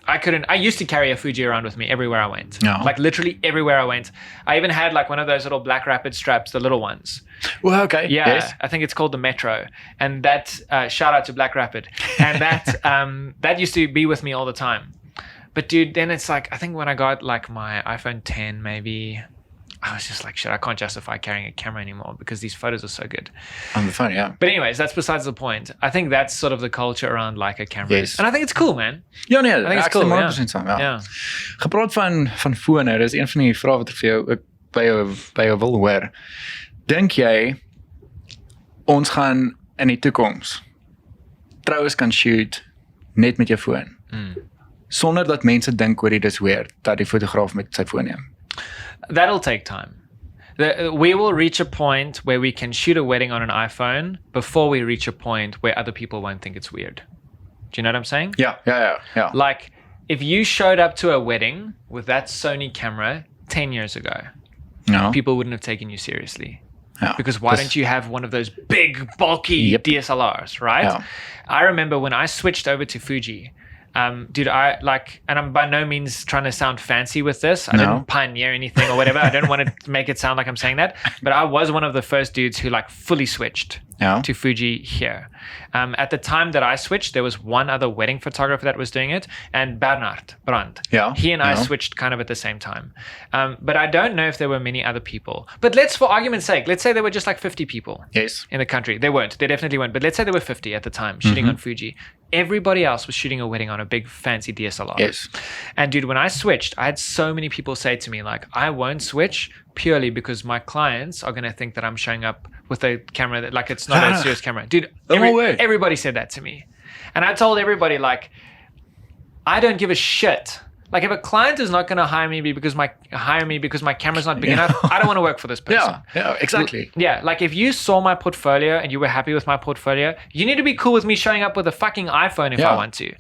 I used to carry a Fuji around with me everywhere I went. Like literally everywhere I went. I even had like one of those little Black Rapid straps, the little ones. Well, okay. Yeah, I think it's called the Metro. And that, shout out to Black Rapid. And that that used to be with me all the time. But dude, then it's like, I think when I got like my iPhone 10 maybe, I was just like, shit, I can't justify carrying a camera anymore because these photos are so good. On the phone, But anyways, that's besides the point. I think that's sort of the culture around Leica cameras. And I think it's cool, man. Ja, nee, I think it's cool. 100% saam, Gepraat van fone, dis een van die vrae wat ek vir jou ook by jou wil hoor. Dink jy ons gaan in die toekoms troues kan shoot net met jou foon? Sonder dat mense dink oor dit is weird dat die fotograaf met sy foon neem? That'll take time. We will reach a point where we can shoot a wedding on an iPhone before we reach a point where other people won't think it's weird. Do you know what I'm saying? Yeah. Like, if you showed up to a wedding with that Sony camera 10 years ago, people wouldn't have taken you seriously. Because why don't you have one of those big, bulky DSLRs, right? I remember when I switched over to Fuji, dude, and I'm by no means trying to sound fancy with this. I didn't pioneer anything or whatever. I don't want to make it sound like I'm saying that. But I was one of the first dudes who like fully switched to Fuji here. At the time that I switched, there was one other wedding photographer that was doing it, and Bernard Brand. He and I switched kind of at the same time. But I don't know if there were many other people. But for argument's sake, let's say there were just like 50 people in the country. They weren't. They definitely weren't. But let's say there were 50 at the time shooting on Fuji. Everybody else was shooting a wedding on a big fancy DSLR. And dude, when I switched, I had so many people say to me like, I won't switch purely because my clients are going to think that I'm showing up with a camera that like it's not a serious camera. Dude, everybody said that to me. And I told everybody like, I don't give a shit. Like if a client is not going to hire me because my camera's not big enough, I don't want to work for this person. Yeah, exactly. Yeah, like if you saw my portfolio and you were happy with my portfolio, you need to be cool with me showing up with a fucking iPhone if I want to.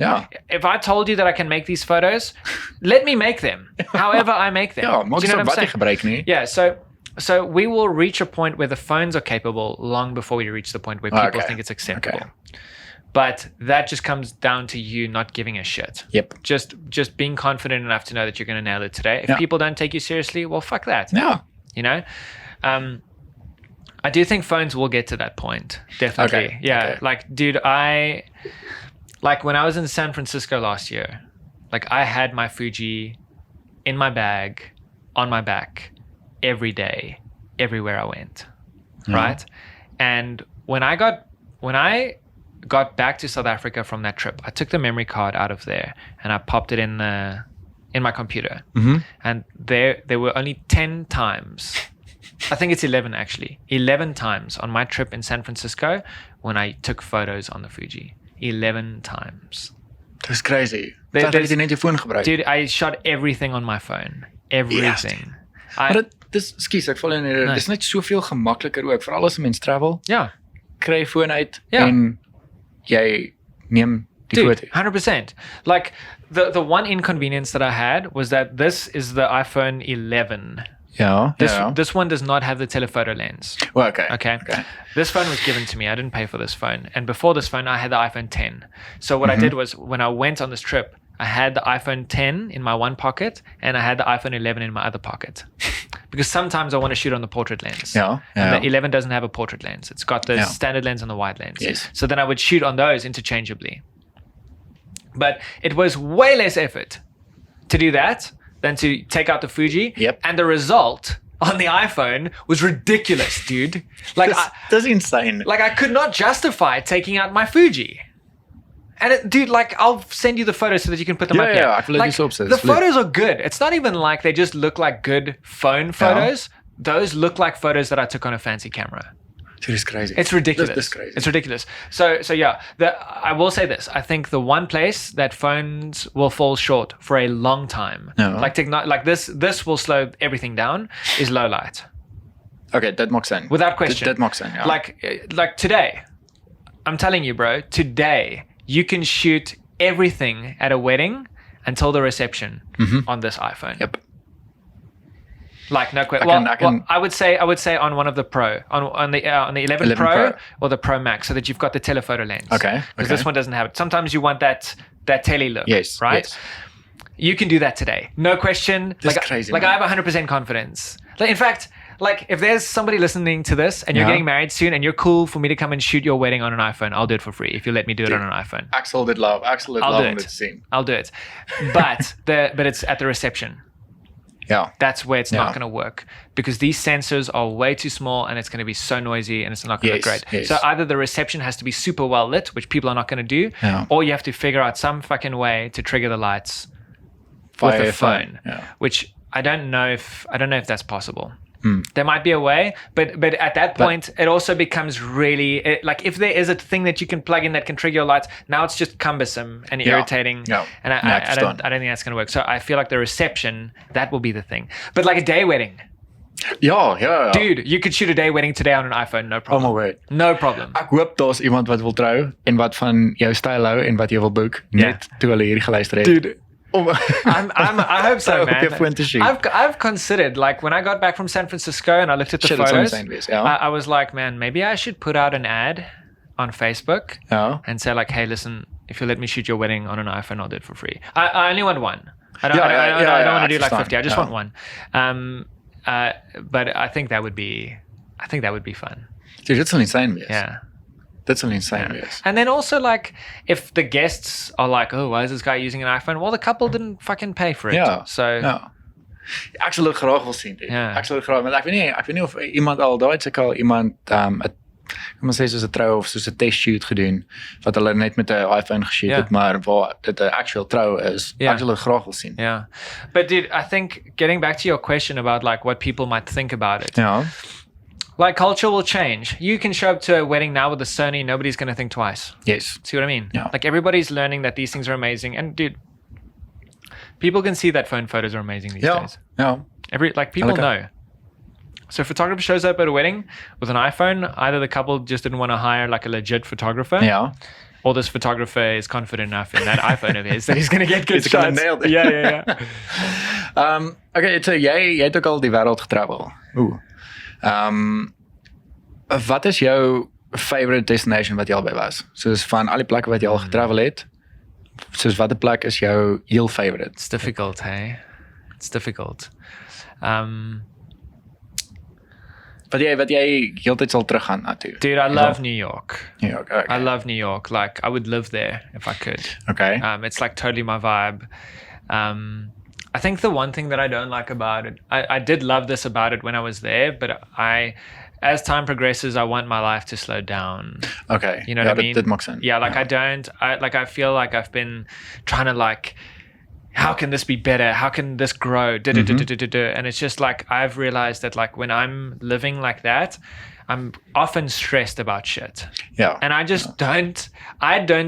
If I told you that I can make these photos, let me make them. However I make them. Maak jy wat jy gebruik nie. Yeah, so we will reach a point where the phones are capable long before we reach the point where people think it's acceptable. But that just comes down to you not giving a shit. Just being confident enough to know that you're going to nail it today. If people don't take you seriously, well, fuck that. You know? I do think phones will get to that point. Definitely. Like, dude, like when I was in San Francisco last year, like I had my Fuji in my bag, on my back, every day, everywhere I went. Right? And when I got back to South Africa from that trip, I took the memory card out of there and I popped it in my computer. And there were only 10 times, I think it's 11 actually, 11 times on my trip in San Francisco when I took photos on the Fuji. 11 times. That's crazy. Dude, I shot everything on my phone. Everything. Maar dis ek val in hier. Dis net soveel gemakliker ook, veral as 'n mens travel. Kry jy foon uit en jy neem die foto. 100%. Like the one inconvenience that I had was that this is the iPhone 11. This one does not have the telephoto lens. Well, okay. This phone was given to me. I didn't pay for this phone. And before this phone, I had the iPhone 10. So what I did was when I went on this trip, I had the iPhone 10 in my one pocket and I had the iPhone 11 in my other pocket. Because sometimes I want to shoot on the portrait lens. And the 11 doesn't have a portrait lens. It's got the standard lens and the wide lens. So then I would shoot on those interchangeably. But it was way less effort to do that than to take out the Fuji. And the result on the iPhone was ridiculous, dude. Like that's insane. Like I could not justify taking out my Fuji. And dude, like I'll send you the photos so that you can put them up here. Like, the photos are good. It's not even like they just look like good phone photos. Those look like photos that I took on a fancy camera. It's crazy. It's ridiculous. This crazy. It's ridiculous. So yeah, I will say this. I think the one place that phones will fall short for a long time, like this will slow everything down, is low light. Okay, that makes sense. Without question. That makes sense, yeah. Like today, I'm telling you, bro, today you can shoot everything at a wedding until the reception on this iPhone. Yep. Like no question. Well, I would say on one of the Pro, on the 11 Pro or the Pro Max, so that you've got the telephoto lens. Okay. Because this one doesn't have it. Sometimes you want that tele look. Yes. Right. Yes. You can do that today. No question. That's crazy. Like I have 100% confidence. Like in fact, like if there's somebody listening to this and you're getting married soon and you're cool for me to come and shoot your wedding on an iPhone, I'll do it for free if you let me do it on an iPhone. Axel did love the scene. I'll do it. But it's at the reception. Yeah. That's where it's not going to work because these sensors are way too small and it's going to be so noisy and it's not going to be great. Yes. So either the reception has to be super well lit, which people are not going to do, or you have to figure out some fucking way to trigger the lights with a phone, which I don't know if that's possible. There might be a way, but at that point, it also becomes really like if there is a thing that you can plug in that can trigger your lights, now it's just cumbersome and irritating. Yeah. And I don't think that's going to work. So I feel like the reception, that will be the thing. But like a day wedding. Ja. Dude, you could shoot a day wedding today on an iPhone, no problem. Oh my word. No problem. Ek hoop daar's iemand wat wil trou en wat van jou styl hou en wat jy wil boek net toe hulle hier geluister het. Dude. I hope so, man. I've considered, like when I got back from San Francisco and I looked at the photos, I was like, man, maybe I should put out an ad on Facebook and say like, hey, listen, if you let me shoot your wedding on an iPhone, I'll do it for free. I only want one. I don't want to do like 50. I just want one. But I think that would be fun. Dude, that's only insane. Yeah. That's only insane, yes. And then also, like, if the guests are like, oh, why is this guy using an iPhone? Well, the couple didn't fucking pay for it. Ja, so. Ja. Ek sal dit graag wil sien. Ek sal dit graag, want ek weet nie of iemand al daai se al iemand kom ons sê soos 'n trou of soos 'n test shoot gedoen wat hulle net met 'n iPhone geshoot het, maar waar dit 'n actual trou is. Ek sal dit graag wil sien. Yeah. But dude, I think getting back to your question about like what people might think about it. Yeah. Like culture will change. You can show up to a wedding now with a Sony, nobody's going to think twice. Yes. See what I mean? Yeah. Like everybody's learning that these things are amazing. And dude, people can see that phone photos are amazing these days. Yeah. People know. So a photographer shows up at a wedding with an iPhone. Either the couple just didn't want to hire like a legit photographer. Yeah. Or this photographer is confident enough in that iPhone of his that he's going to get good shots. He's nailed it. Yeah. Okay, so jy het ook al die wêreld getravel. Wat is jou favorite destination wat jy al by was? Soos van al die plekke wat jy al getravel het, soos watter plek is jou heel favorite? It's difficult, hey? It's difficult. Wat jy heeltyd sal teruggaan na toe? Dude, I love New York. New York, okay. I love New York. Like, I would live there if I could. Okay. It's like totally my vibe. I think the one thing that I don't like about it, I did love this about it when I was there, but as time progresses, I want my life to slow down. Okay. You know what I mean? That makes sense. Yeah, like I feel like I've been trying to like, how can this be better? How can this grow? And it's just like, I've realized that like when I'm living like that, I'm often stressed about shit. Yeah. And I just don't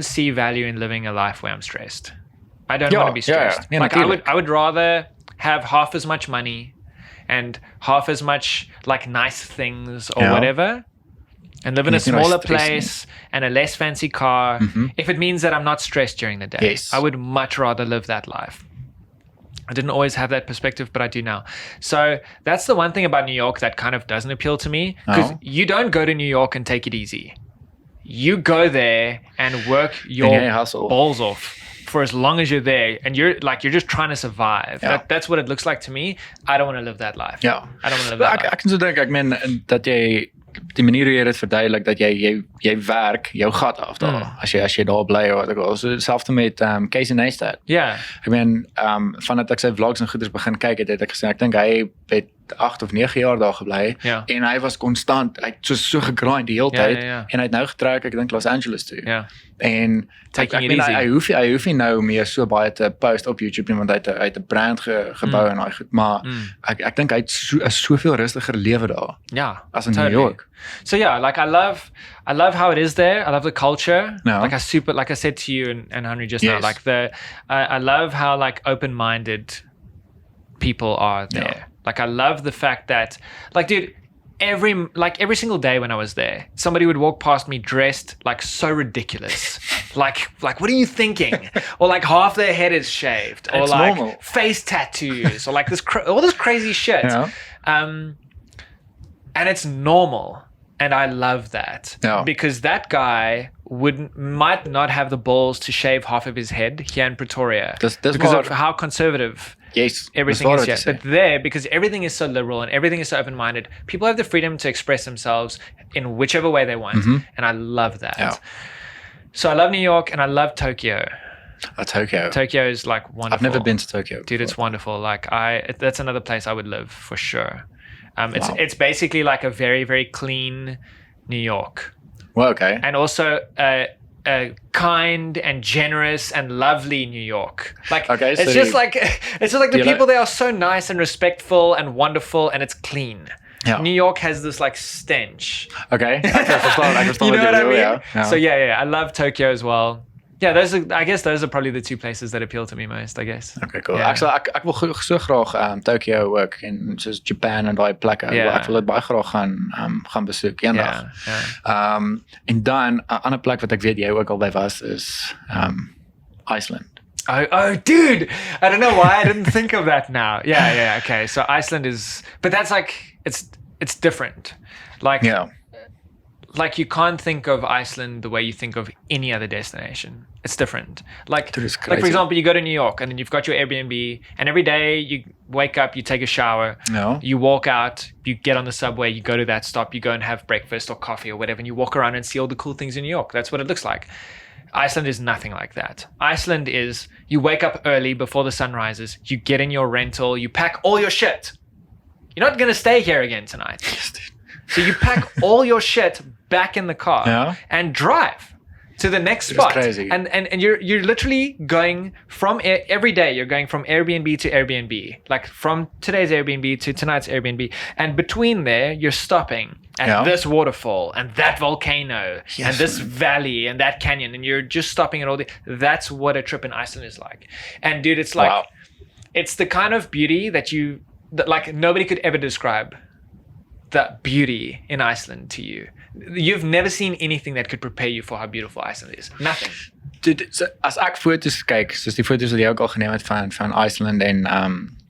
see value in living a life where I'm stressed. I don't want to be stressed. Yeah, like I would rather have half as much money and half as much like nice things or whatever and live in a smaller place and a less fancy car if it means that I'm not stressed during the day. Yes. I would much rather live that life. I didn't always have that perspective, but I do now. So that's the one thing about New York that kind of doesn't appeal to me because you don't go to New York and take it easy. You go there and work your balls off for as long as you're there and you're just trying to survive. Yeah. That's what it looks like to me. I don't want to live that life. Yeah. I don't want to live that life. Ek kan so dink, ek meen dat jy die manier hoe jy dit verduidelik dat jy werk jou gat af daar as jy daar bly of wat ek al so selfs met Casey Neistat. Yeah. Ek meen vandat ek sy vlogs en goeders begin kyk het ek gesê ek dink hy het 8 of 9 jaar daar gebly en hy was konstant, hy het so gegrind die hele tyd en hy het nou getrek, ek dink Los Angeles toe. En ek meen, hy hoef nie nou meer so baie te post op YouTube nie, want hy het 'n brand gebou en daai goed, maar ek dink hy het soveel rustiger lewe daar as in New York. So like I love how it is there. I love the culture. Like I said to you and Henry just now, like I love how like open-minded people are there. Like I love the fact that, like, dude, every single day when I was there, somebody would walk past me dressed like so ridiculous. like what are you thinking? Or like half their head is shaved, or it's like normal. Face tattoos, or like this all this crazy shit. And it's normal. And I love that because that guy might not have the balls to shave half of his head here in Pretoria because of how conservative everything is here. But there, because everything is so liberal and everything is so open-minded, people have the freedom to express themselves in whichever way they want. And I love that. So I love New York and I love Tokyo. Tokyo is like wonderful. I've never been to Tokyo before. Dude, it's wonderful. Like that's another place I would live for sure. It's basically like a very, very clean New York. Well, okay. And also a kind and generous and lovely New York. Like it's just like the people there are so nice and respectful and wonderful, and it's clean. New York has this like stench. Okay. I just you know what I mean? So I love Tokyo as well. Yeah, I guess those are probably the two places that appeal to me most, I guess. Okay, cool. Ek wil so graag Tokyo ook en soos Japan en daai plekke. Ek wil dit baie graag gaan besoek eendag. En dan 'n ander plek wat ek weet jy ook al by was is Iceland. Oh, dude! I don't know why I didn't think of that now. Yeah. Okay, so Iceland but that's like it's different. Like you can't think of Iceland the way you think of any other destination. It's different. Like for example, you go to New York and then you've got your Airbnb, and every day you wake up, you take a shower, you walk out, you get on the subway, you go to that stop, you go and have breakfast or coffee or whatever, and you walk around and see all the cool things in New York. That's what it looks like. Iceland is nothing like that. Iceland is, you wake up early before the sun rises, you get in your rental, you pack all your shit. You're not going to stay here again tonight. So you pack all your shit back in the car and drive to the next spot. Crazy. And you're literally going from every day you're going from Airbnb to Airbnb, like from today's Airbnb to tonight's Airbnb, and between there you're stopping at this waterfall and that volcano and this valley and that canyon, and you're just stopping at all that's what a trip in Iceland is like. And dude, it's like it's the kind of beauty that like nobody could ever describe. The beauty in Iceland to you. You've never seen anything that could prepare you for how beautiful Iceland is. Nothing. So, as ek foto's kyk, soos die foto's wat jy ook al geneem het van Iceland en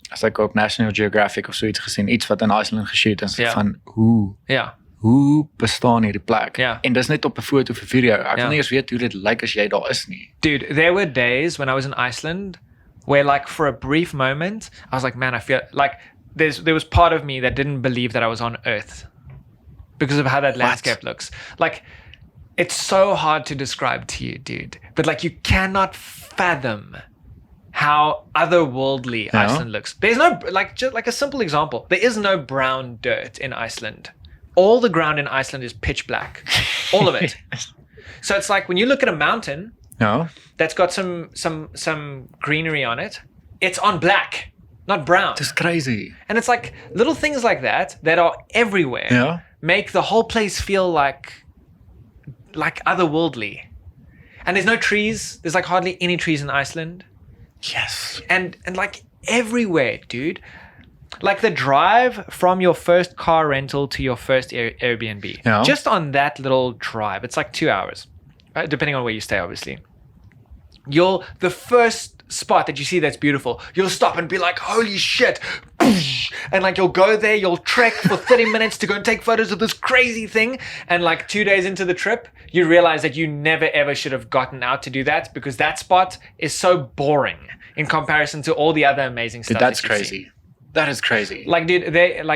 as ek op National Geographic of so iets gesien, iets wat in Iceland geshoot is van hoe bestaan hierdie plek? En dis net op 'n foto vir video. Ek wil nie eens weet hoe dit lyk as jy daar is nie. Dude, there were days when I was in Iceland where like for a brief moment I was like, man, I feel like there was part of me that didn't believe that I was on Earth because of how that landscape looks. Like, it's so hard to describe to you, dude. But like, you cannot fathom how otherworldly Iceland looks. There's no, just like a simple example, there is no brown dirt in Iceland. All the ground in Iceland is pitch black. All of it. So it's like when you look at a mountain that's got some greenery on it, it's on black. Not brown. That's crazy. And it's like little things like that are everywhere make the whole place feel like otherworldly. And there's no trees. There's like hardly any trees in Iceland. Yes. And like everywhere, dude. Like the drive from your first car rental to your first Airbnb. Just on that little drive, it's like 2 hours, right? Depending on where you stay, obviously. The first spot that you see that's beautiful, you'll stop and be like, holy shit. And like you'll go there, you'll trek for 30 minutes to go and take photos of this crazy thing. And like 2 days into the trip, you realize that you never ever should have gotten out to do that because that spot is so boring in comparison to all the other amazing stuff. Dude, that's crazy. That is crazy. Like, dude,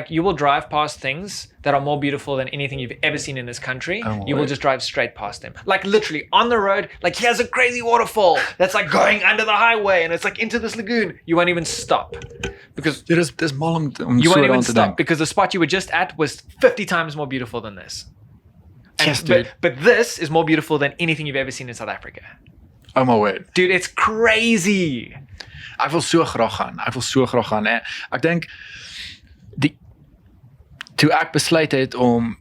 you will drive past things that are more beautiful than anything you've ever seen in this country. You will just drive straight past them. Like literally on the road, like here's a crazy waterfall that's like going under the highway and it's like into this lagoon. You won't even stop Because dis mal om you so won't even aan te stop dink. because the spot you were just at was 50 times more beautiful than this. And, Yes, dude. but this is more beautiful than anything you've ever seen in South Africa. Oh my word. Dude, it's crazy. Ek wil so graag gaan. Ek dink toe ek besluit het om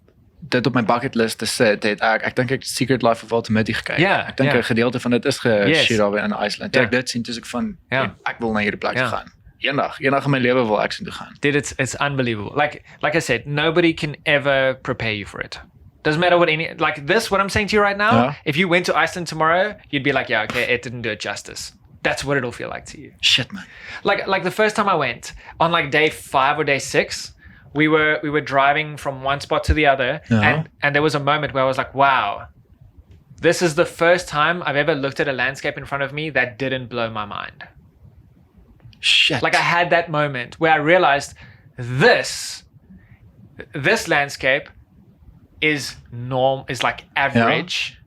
dit op my bucket list te sit, het ek dink ek Secret Life of Walter Mitty gekyk. Ja, Ek dink ja. 'n gedeelte van dit is geshoot Yes. daar in Iceland. Toe Ja. ek dit sien, toe ek van Ja. ek wil na hierdie plek toe Ja. gaan. Eendag in my lewe wil ek so toe gaan. Dude, it's unbelievable. Like I said, nobody can ever prepare you for it. Doesn't matter what like this, what I'm saying to you right now, Yeah. if you went to Iceland tomorrow, you'd be like, yeah, okay, it didn't do it justice. That's what it'll feel like to you. Shit, man. Like the first time I went, on like day 5 or day 6, we were driving from one spot to the other, Yeah. and there was a moment where I was like, wow, this is the first time I've ever looked at a landscape in front of me that didn't blow my mind. Shit. Like I had that moment where I realized this landscape is like average.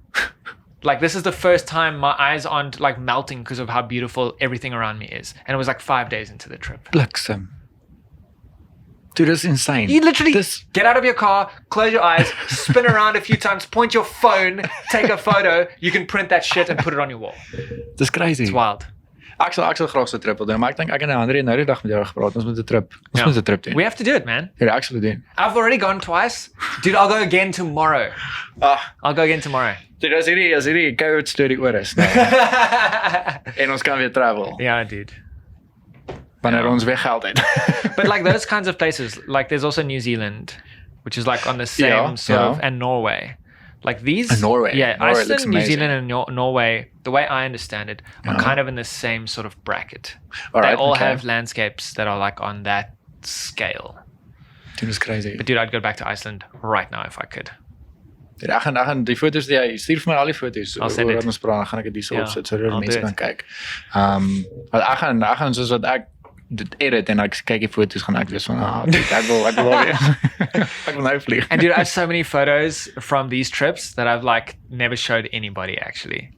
Like this is the first time my eyes aren't like melting because of how beautiful everything around me is. And it was like 5 days into the trip. Bliksem. Dude, that's insane. You literally get out of your car, close your eyes, spin around a few times, point your phone, take a photo. You can print that shit and put it on your wall. Dis crazy. It's wild. Ek sal graag so 'n trip wil doen, maar ek dink ek en Andre nou die dag met jou gepraat. Ons moet 'n trip. Ons moet 'n trip doen. We have to do it, man. Ja, ek sal dit doen. I've already gone twice. Dude, I'll go again tomorrow. I'll go again tomorrow. Dude, as hierdie COVID storie oor is, nee. En ons kan weer travel. Yeah, dude. Wanneer ons weer geld het. But like those kinds of places, like there's also New Zealand, which is like on the same sort of, and Norway. Like these, And Norway. yeah, Norway Iceland, looks New amazing. Zealand, and Norway. The way I understand it, are kind of in the same sort of bracket. All They right, all okay. have landscapes that are like on that scale. Dude, is crazy. But dude, I'd go back to Iceland right now if I could. Dude, ek gaan die foto's die jy stuur vir my al die foto's. I'll send oor it. wat ons praat, dan gaan ek dit hier so Ja, opsit sodat I'll mense do kan it. kyk. Want ek gaan soos wat ek dit edit en ek kyk die foto's gaan ek wees van ek wil weer. Ek wil nou vlieg. And dude, I have so many photos from these trips that I've like never showed anybody actually.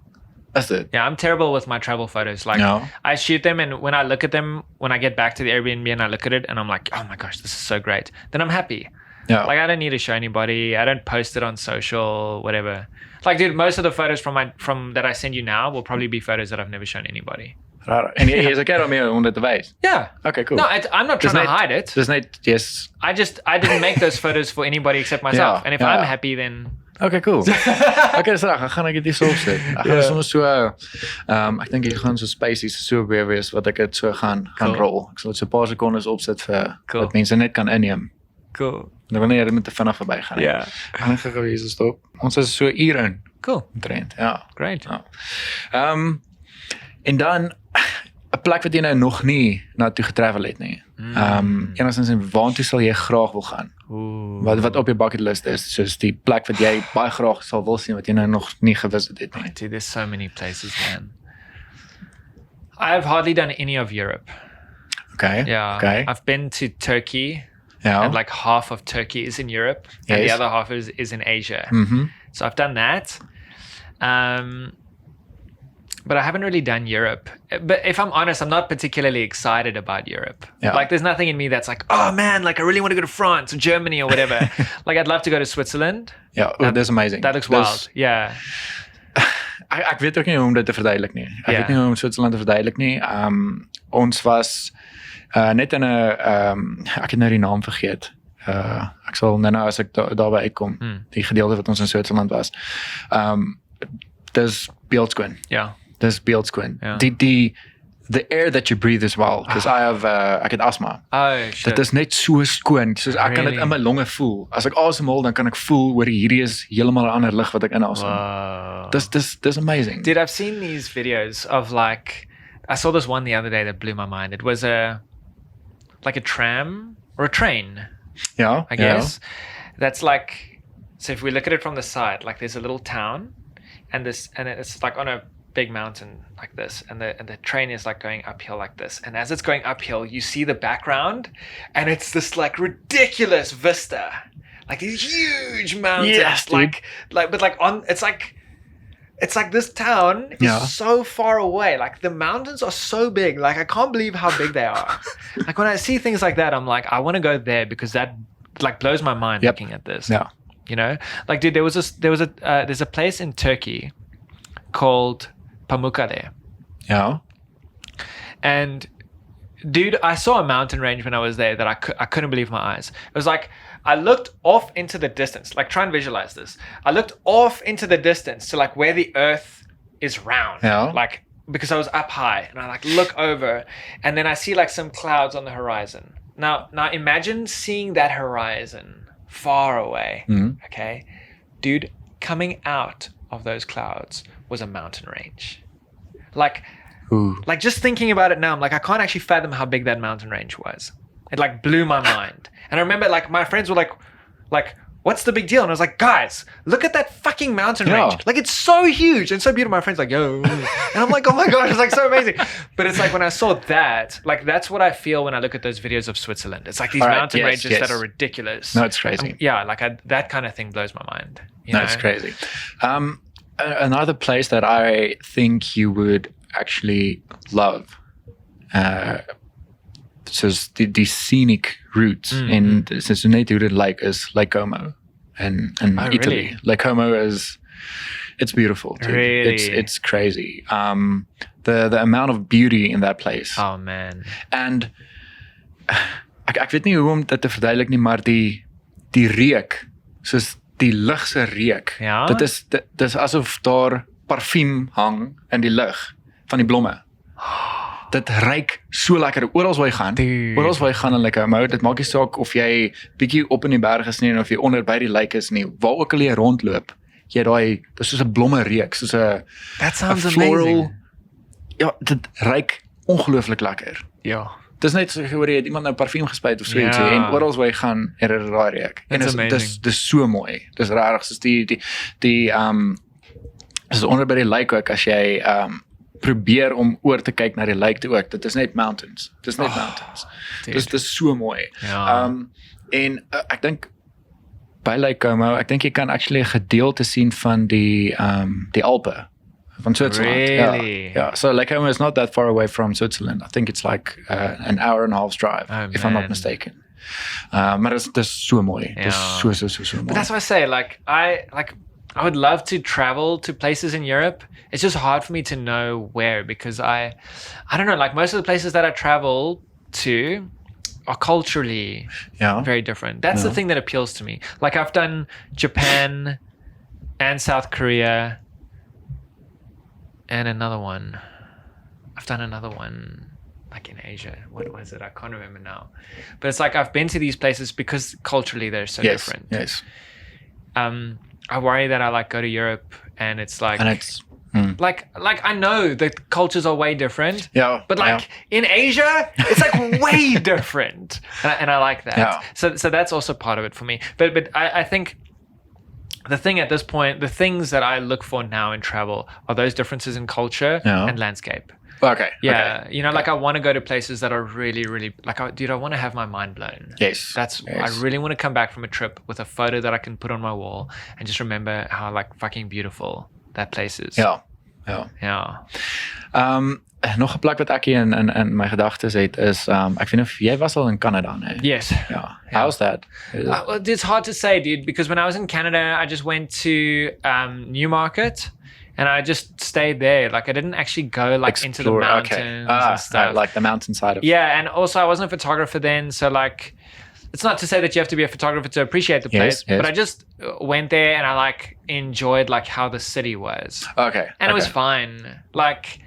That's it. Yeah, I'm terrible with my travel photos. Like No. I shoot them and when I look at them, when I get back to the Airbnb and I look at it and I'm like, oh my gosh, this is so great. Then I'm happy. Ja. Like I don't need to show anybody. I don't post it on social, whatever. Like dude, most of the photos from that I send you now will probably be photos that I've never shown anybody. Raar. En jy is okay daarmee om dit te wys. Yeah. Okay, cool. No, I'm not trying to hide it. Dis net yes. I didn't make those photos for anybody except myself. Ja, And if ja. I'm happy, then Okay, cool. Okay, dis reg. Ek gaan dit hier so opsit. Ek gaan soms so ek dink ek gaan so spaces so weer wees wat ek dit so gaan Cool. rol. Ek sal dit so 'n paar sekondes opsit vir Cool. dat mense net kan inneem. cool. Nou wanneer jy met te vinnig verbygaan. Yeah. Gaan ek gou hier stop. Ons is so uur in Cool. trend. Ja. Great. Ja. En dan 'n plek wat jy nou nog nie na toe getravel het nie. Enigstens en waartoe sal jy graag wil gaan? Ooh. Wat op jou bucket list is, soos die plek wat jy baie graag sal wil sien wat jy nou nog nie gevisit het nie. Dude, there's so many places, man. I've hardly done any of Europe. Okay. Yeah. Okay. I've been to Turkey, Ja. and like half of Turkey is in Europe, and Yes. the other half is in Asia. Mhm. So I've done that. But I haven't really done Europe. But if I'm honest, I'm not particularly excited about Europe. Yeah. Like there's nothing in me that's like, oh man, like I really want to go to France or Germany or whatever. Like I'd love to go to Switzerland. Ja, that's amazing. That looks wild. Yeah. Ek weet ook nie hoe om dit te verduidelik nie. Ek Ja. weet nie hoe om Switserland te verduidelik nie. Ons was net in 'n ek het nou die naam vergeet. Ek sal nou as ek daarby uitkom, die gedeelte wat ons in Switserland was. Dis beeldskoon. Yeah. Dis beeldskoon. Ja. The air that you breathe as well, because ek het asma. Oh shit. Dit is net so skoon. Soos ek kan dit Really? in my longe voel. As ek asemhaal, dan kan ek voel hoor hierdie is heeltemal 'n ander lug wat ek inasem. Wow. Dis amazing. Dude, I've seen these videos of like, I saw this one the other day that blew my mind. It was like a tram or a train, Ja, I guess. That's like, so if we look at it from the side, like there's a little town and it's like on a big mountain like this, and the train is like going uphill like this, and as it's going uphill you see the background and it's this like ridiculous vista, like these huge mountains. Yes, dude. like but like on, it's like it's like this town is so far away. Like the mountains are so big. Like I can't believe how big they are. Like when I see things like that, I'm like, I want to go there because that like blows my mind looking at this. Yeah. You know, like dude, there's a place in Turkey called Pamukkale. Yeah. And dude, I saw a mountain range when I was there that I couldn't believe my eyes. It was like I looked off into the distance. Like try and visualize this. I looked off into the distance to like where the earth is round. Yeah. Like because I was up high and I like look over and then I see like some clouds on the horizon. Now imagine seeing that horizon far away. Mm-hmm. Okay. Dude, coming out of those clouds was a mountain range. Like Like just thinking about it now, I'm like, I can't actually fathom how big that mountain range was. It like blew my mind. And I remember like my friends were like, what's the big deal? And I was like, guys, look at that fucking mountain range. Like it's so huge and so beautiful. My friends like, yo. And I'm like, oh my God, it's like so amazing. But it's like when I saw that, like that's what I feel when I look at those videos of Switzerland. It's like these mountain ranges that are ridiculous. No, it's crazy. That kind of thing blows my mind. It's crazy. Another place that I think you would actually love soos die scenic routes en soos net hoe dit lyk is Lake Como in Italy. Really? Lake Como it's beautiful, dude. Really? It's crazy. The amount of beauty in that place. Oh man. And ek weet nie hoe om dit te verduidelik nie, maar die reuk, soos die lug se reuk. Ja? Dit is asof daar parfuum hang in die lug van die blomme. Dit ruik so lekker oral waar jy gaan. Oral waar jy gaan in Lake Como, dit maak nie saak of jy bietjie op in die berge is nie en of jy onder by die lake is nie. Waar ook al jy rondloop, jy daai dis soos 'n blomme reuk, soos 'n That sounds floral, amazing. Ja, dit ruik ongelooflik lekker. Ja. Dis net so gehoor jy het iemand nou parfuum gespuit of so iets en oral waar jy gaan, het dit daai reuk. En dis so mooi. Dis regtig soos die soos onder by die lake ook as jy probeer om oor te kyk na die lake toe ook. Dit is net mountains. Dis net mountains. Dis so mooi. Ja. En ek dink by Lake Como, ek dink jy kan actually 'n gedeelte sien van die Alpe van Switzerland. Really? Yeah. So Lake Como is not that far away from Switzerland. I think it's like an hour and a half's drive, if I'm not mistaken. Maar dis so mooi. Dis so mooi. But that's what I say, I would love to travel to places in Europe. It's just hard for me to know where because I don't know, like most of the places that I travel to are culturally very different. That's the thing that appeals to me. Like I've done Japan and South Korea and another one. I've done another one like in Asia. What was it? I can't remember now. But it's like I've been to these places because culturally they're so different. Yes. I worry that I like go to Europe and it's like like I know the cultures are way different. Yeah. But like in Asia, it's like way different. And I like that. Yeah. So that's also part of it for me. But I think the thing at this point, the things that I look for now in travel are those differences in culture and landscape. Okay. Yeah. You know, like I want to go to places that are really, really like, I want to have my mind blown. Yes. I really want to come back from a trip with a photo that I can put on my wall and just remember how like fucking beautiful that place is. Ja. Nog 'n plek wat ek hier in my gedagtes het is ek weet nie of jy was al in Canada, né? Yes. Yeah. How's that? Well, it's hard to say, dude, because when I was in Canada, I just went to Newmarket. And I just stayed there. Like I didn't actually go like into the mountains and stuff. Like the mountainside of. Yeah, and also I wasn't a photographer then, so like, it's not to say that you have to be a photographer to appreciate the place, but I just went there and I like enjoyed like how the city was. Okay. And it was fine. Like,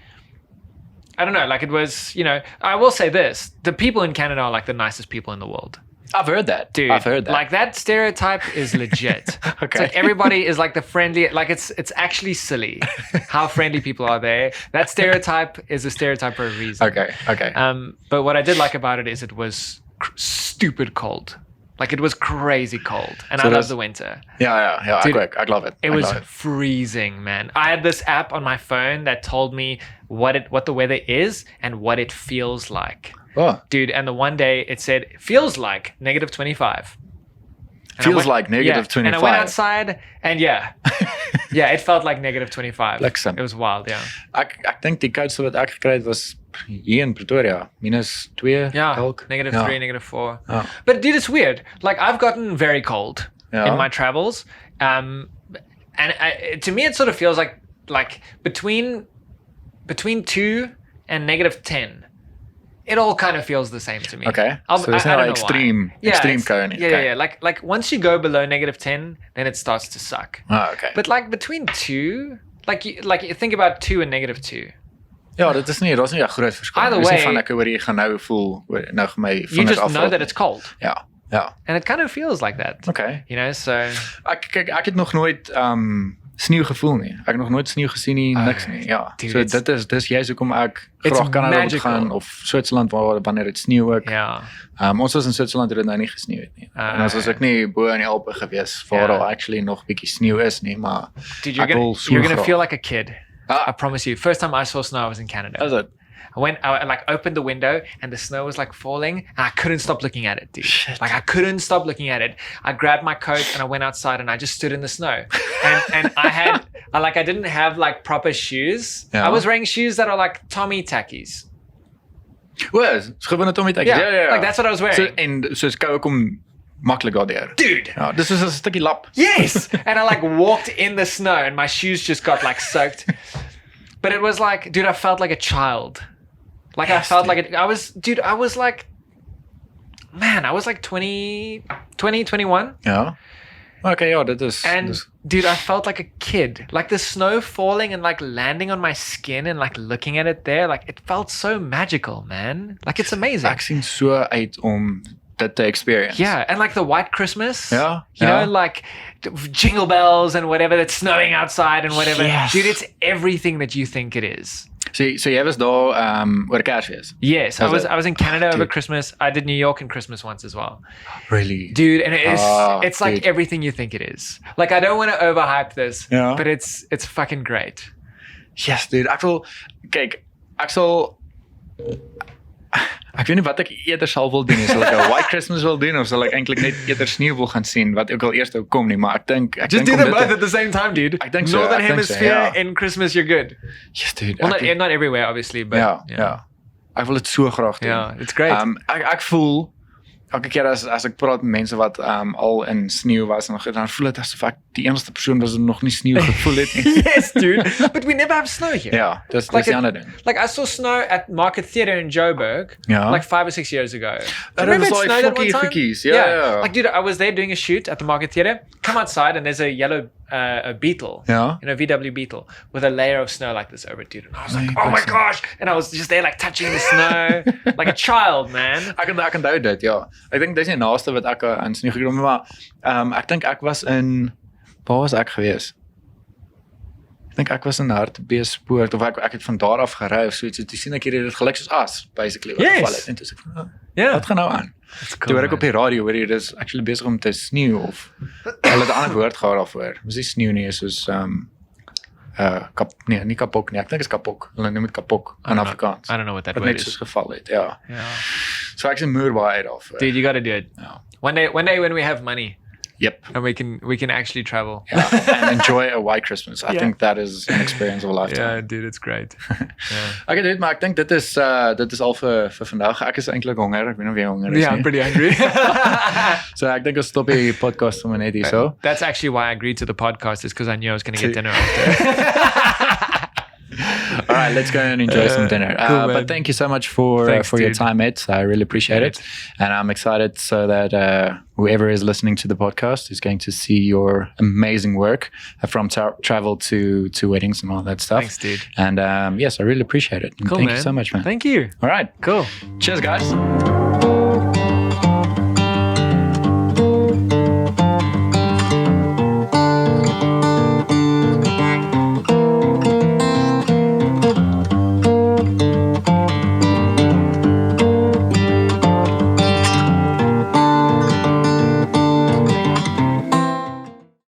I don't know, like it was, you know, I will say this: the people in Canada are like the nicest people in the world. I've heard that. Dude, I've heard that. Like that stereotype is legit. Okay. It's like everybody is like the friendly, like it's actually silly how friendly people are there. That stereotype is a stereotype for a reason. Okay. But what I did like about it is it was stupid cold. Like it was crazy cold. And so I love the winter. Yeah. Dude, I love it. It was freezing, man. I had this app on my phone that told me what the weather is and what it feels like. Oh. Dude, and the one day it said, feels like -25. Feels like negative 25. And I went outside and yeah, it felt like negative 25. Bliksem. It was wild, yeah. Ek dink die koudste wat ek gekry het was hier in Pretoria, -2 dalk. Negative 3, negative 4. But dude, it's weird. Like I've gotten very cold in my travels. And to me it sort of feels like between 2 and negative 10. It all kind of feels the same to me. Okay. So it's not extreme cold. Yeah. Like once you go below negative 10, then it starts to suck. Okay. But like between 2, like you think about 2 and negative 2. Ja, dit is nie 'n groot verskil. Either way, van ek hoor jy gaan nou voel nou vir my you just know that it's cold. Ja. And it kind of feels like that. Okay. You know, so ek het nog nooit sneeu gevoel nie. Ek het nog nooit sneeu gesien nie, niks nie. Ja. Dude, so dis juist hoekom ek graag Kanada wil gaan of Switserland wanneer dit sneeu ook. Ja. Ons was in Switserland het dit nou nie gesneeu het nie. En ons was ook nie bo in die Alpe gewees waar daar actually nog bietjie sneeu is nie, maar dude, you're gonna feel like a kid. I promise you. First time I saw snow, I was in Canada. Was it? I like opened the window and the snow was like falling and I couldn't stop looking at it, dude. Shit. Like I couldn't stop looking at it. I grabbed my coat and I went outside and I just stood in the snow. And I didn't have like proper shoes. Yeah. I was wearing shoes that are like Tommy tackies. Was gewone Tommy tackies. Ja. Like that's what I was wearing. So is kou kom maklik daardeur. Dude. Ja, dis is 'n stukkie lap. Yes. And I like walked in the snow and my shoes just got like soaked. But it was like, dude, I felt like a child. Like yes, I felt dude. Like I was like, man, I was like 20, 21. Yeah. Okay, yeah, that is. And dude, I felt like a kid. Like the snow falling and like landing on my skin and like looking at it there, like it felt so magical, man. Like it's amazing. Ek sien so uit om dit te experience. Yeah, and like the white Christmas. Yeah. You know, like jingle bells and whatever that's snowing outside and whatever. Yes. Dude, it's everything that you think it is. So jy was daar oor Kersfees? Yes, I was in Canada over Christmas. I did New York in Christmas once as well. Really? Dude, and it's like everything you think it is. Like I don't want to overhype this, but it's fucking great. Yes, dude. Ek weet nie wat ek eerder sal wil doen, sal ek 'n white Christmas wil doen of sal ek eintlik net eerder sneeu wil gaan sien wat ook al eers nou kom nie, maar ek dink just do them both at the same time, dude. Ek dink so. Northern Hemisphere in Christmas you're good. Yes, dude. Well, not everywhere obviously, but ja. Ek wil dit so graag doen. Ja, it's great. Ek voel elke keer as ek praat met mense wat al in sneeu was en dan voel dit asof ek die enigste persoon was wat nog nie sneeu gevoel het nie. Yes, dude. But we never have snow here. Ja, dis die ander ding. Like I saw snow at Market Theatre in Joburg like 5 or 6 years ago. Remember it snowed that one time? Yeah. Like dude, I was there doing a shoot at the Market Theatre. Come outside and there's a yellow a beetle, VW Beetle with a layer of snow like this over it, dude. And I was like, oh my gosh. And I was just there like touching the snow like a child, man. Ek onthou dit, ja. Ek dink dis die naaste wat ek aan sneeu gekom het, maar ek dink ek was in, waar was ek gewees? Ek dink ek was in Hartbeespoort of ek het van daar af gery of so iets. Toe sien ek hier dit gelyk soos as basically wat geval het. En toe sê ek wat gaan nou aan? Toe hoor ek op die radio hoor jy dis actually besig om te sneeu of hulle het 'n ander woord gehad daarvoor. Dis nie sneeu nie, soos nie kapok nie. Ek dink is kapok. Hulle noem dit kapok in Afrikaans. I don't know what that word is. Net soos geval het, ja. So ek sien moer baie uit daarvoor. Dude, you got to do it. One day when we have money. Yep. And we can actually travel. And enjoy a white Christmas. I think that is an experience of a lifetime. Yeah, dude, it's great. Okay, dude, maar ek dink dit is al vir vandag. Ek is eintlik honger. Ek weet nie of jy honger is nie. Yeah, I'm pretty hungry. So ek dink ons stop die podcast sommer net hier so. That's actually why I agreed to the podcast, is because I knew I was going to get dinner after. All right, let's go and enjoy some dinner. Cool, but thank you so much for your time, Ed. I really appreciate it. And I'm excited so that whoever is listening to the podcast is going to see your amazing work from travel to weddings and all that stuff. Thanks, dude. And yes, I really appreciate it. And cool, thank you so much, man. Thank you. All right. Cool. Cheers, guys.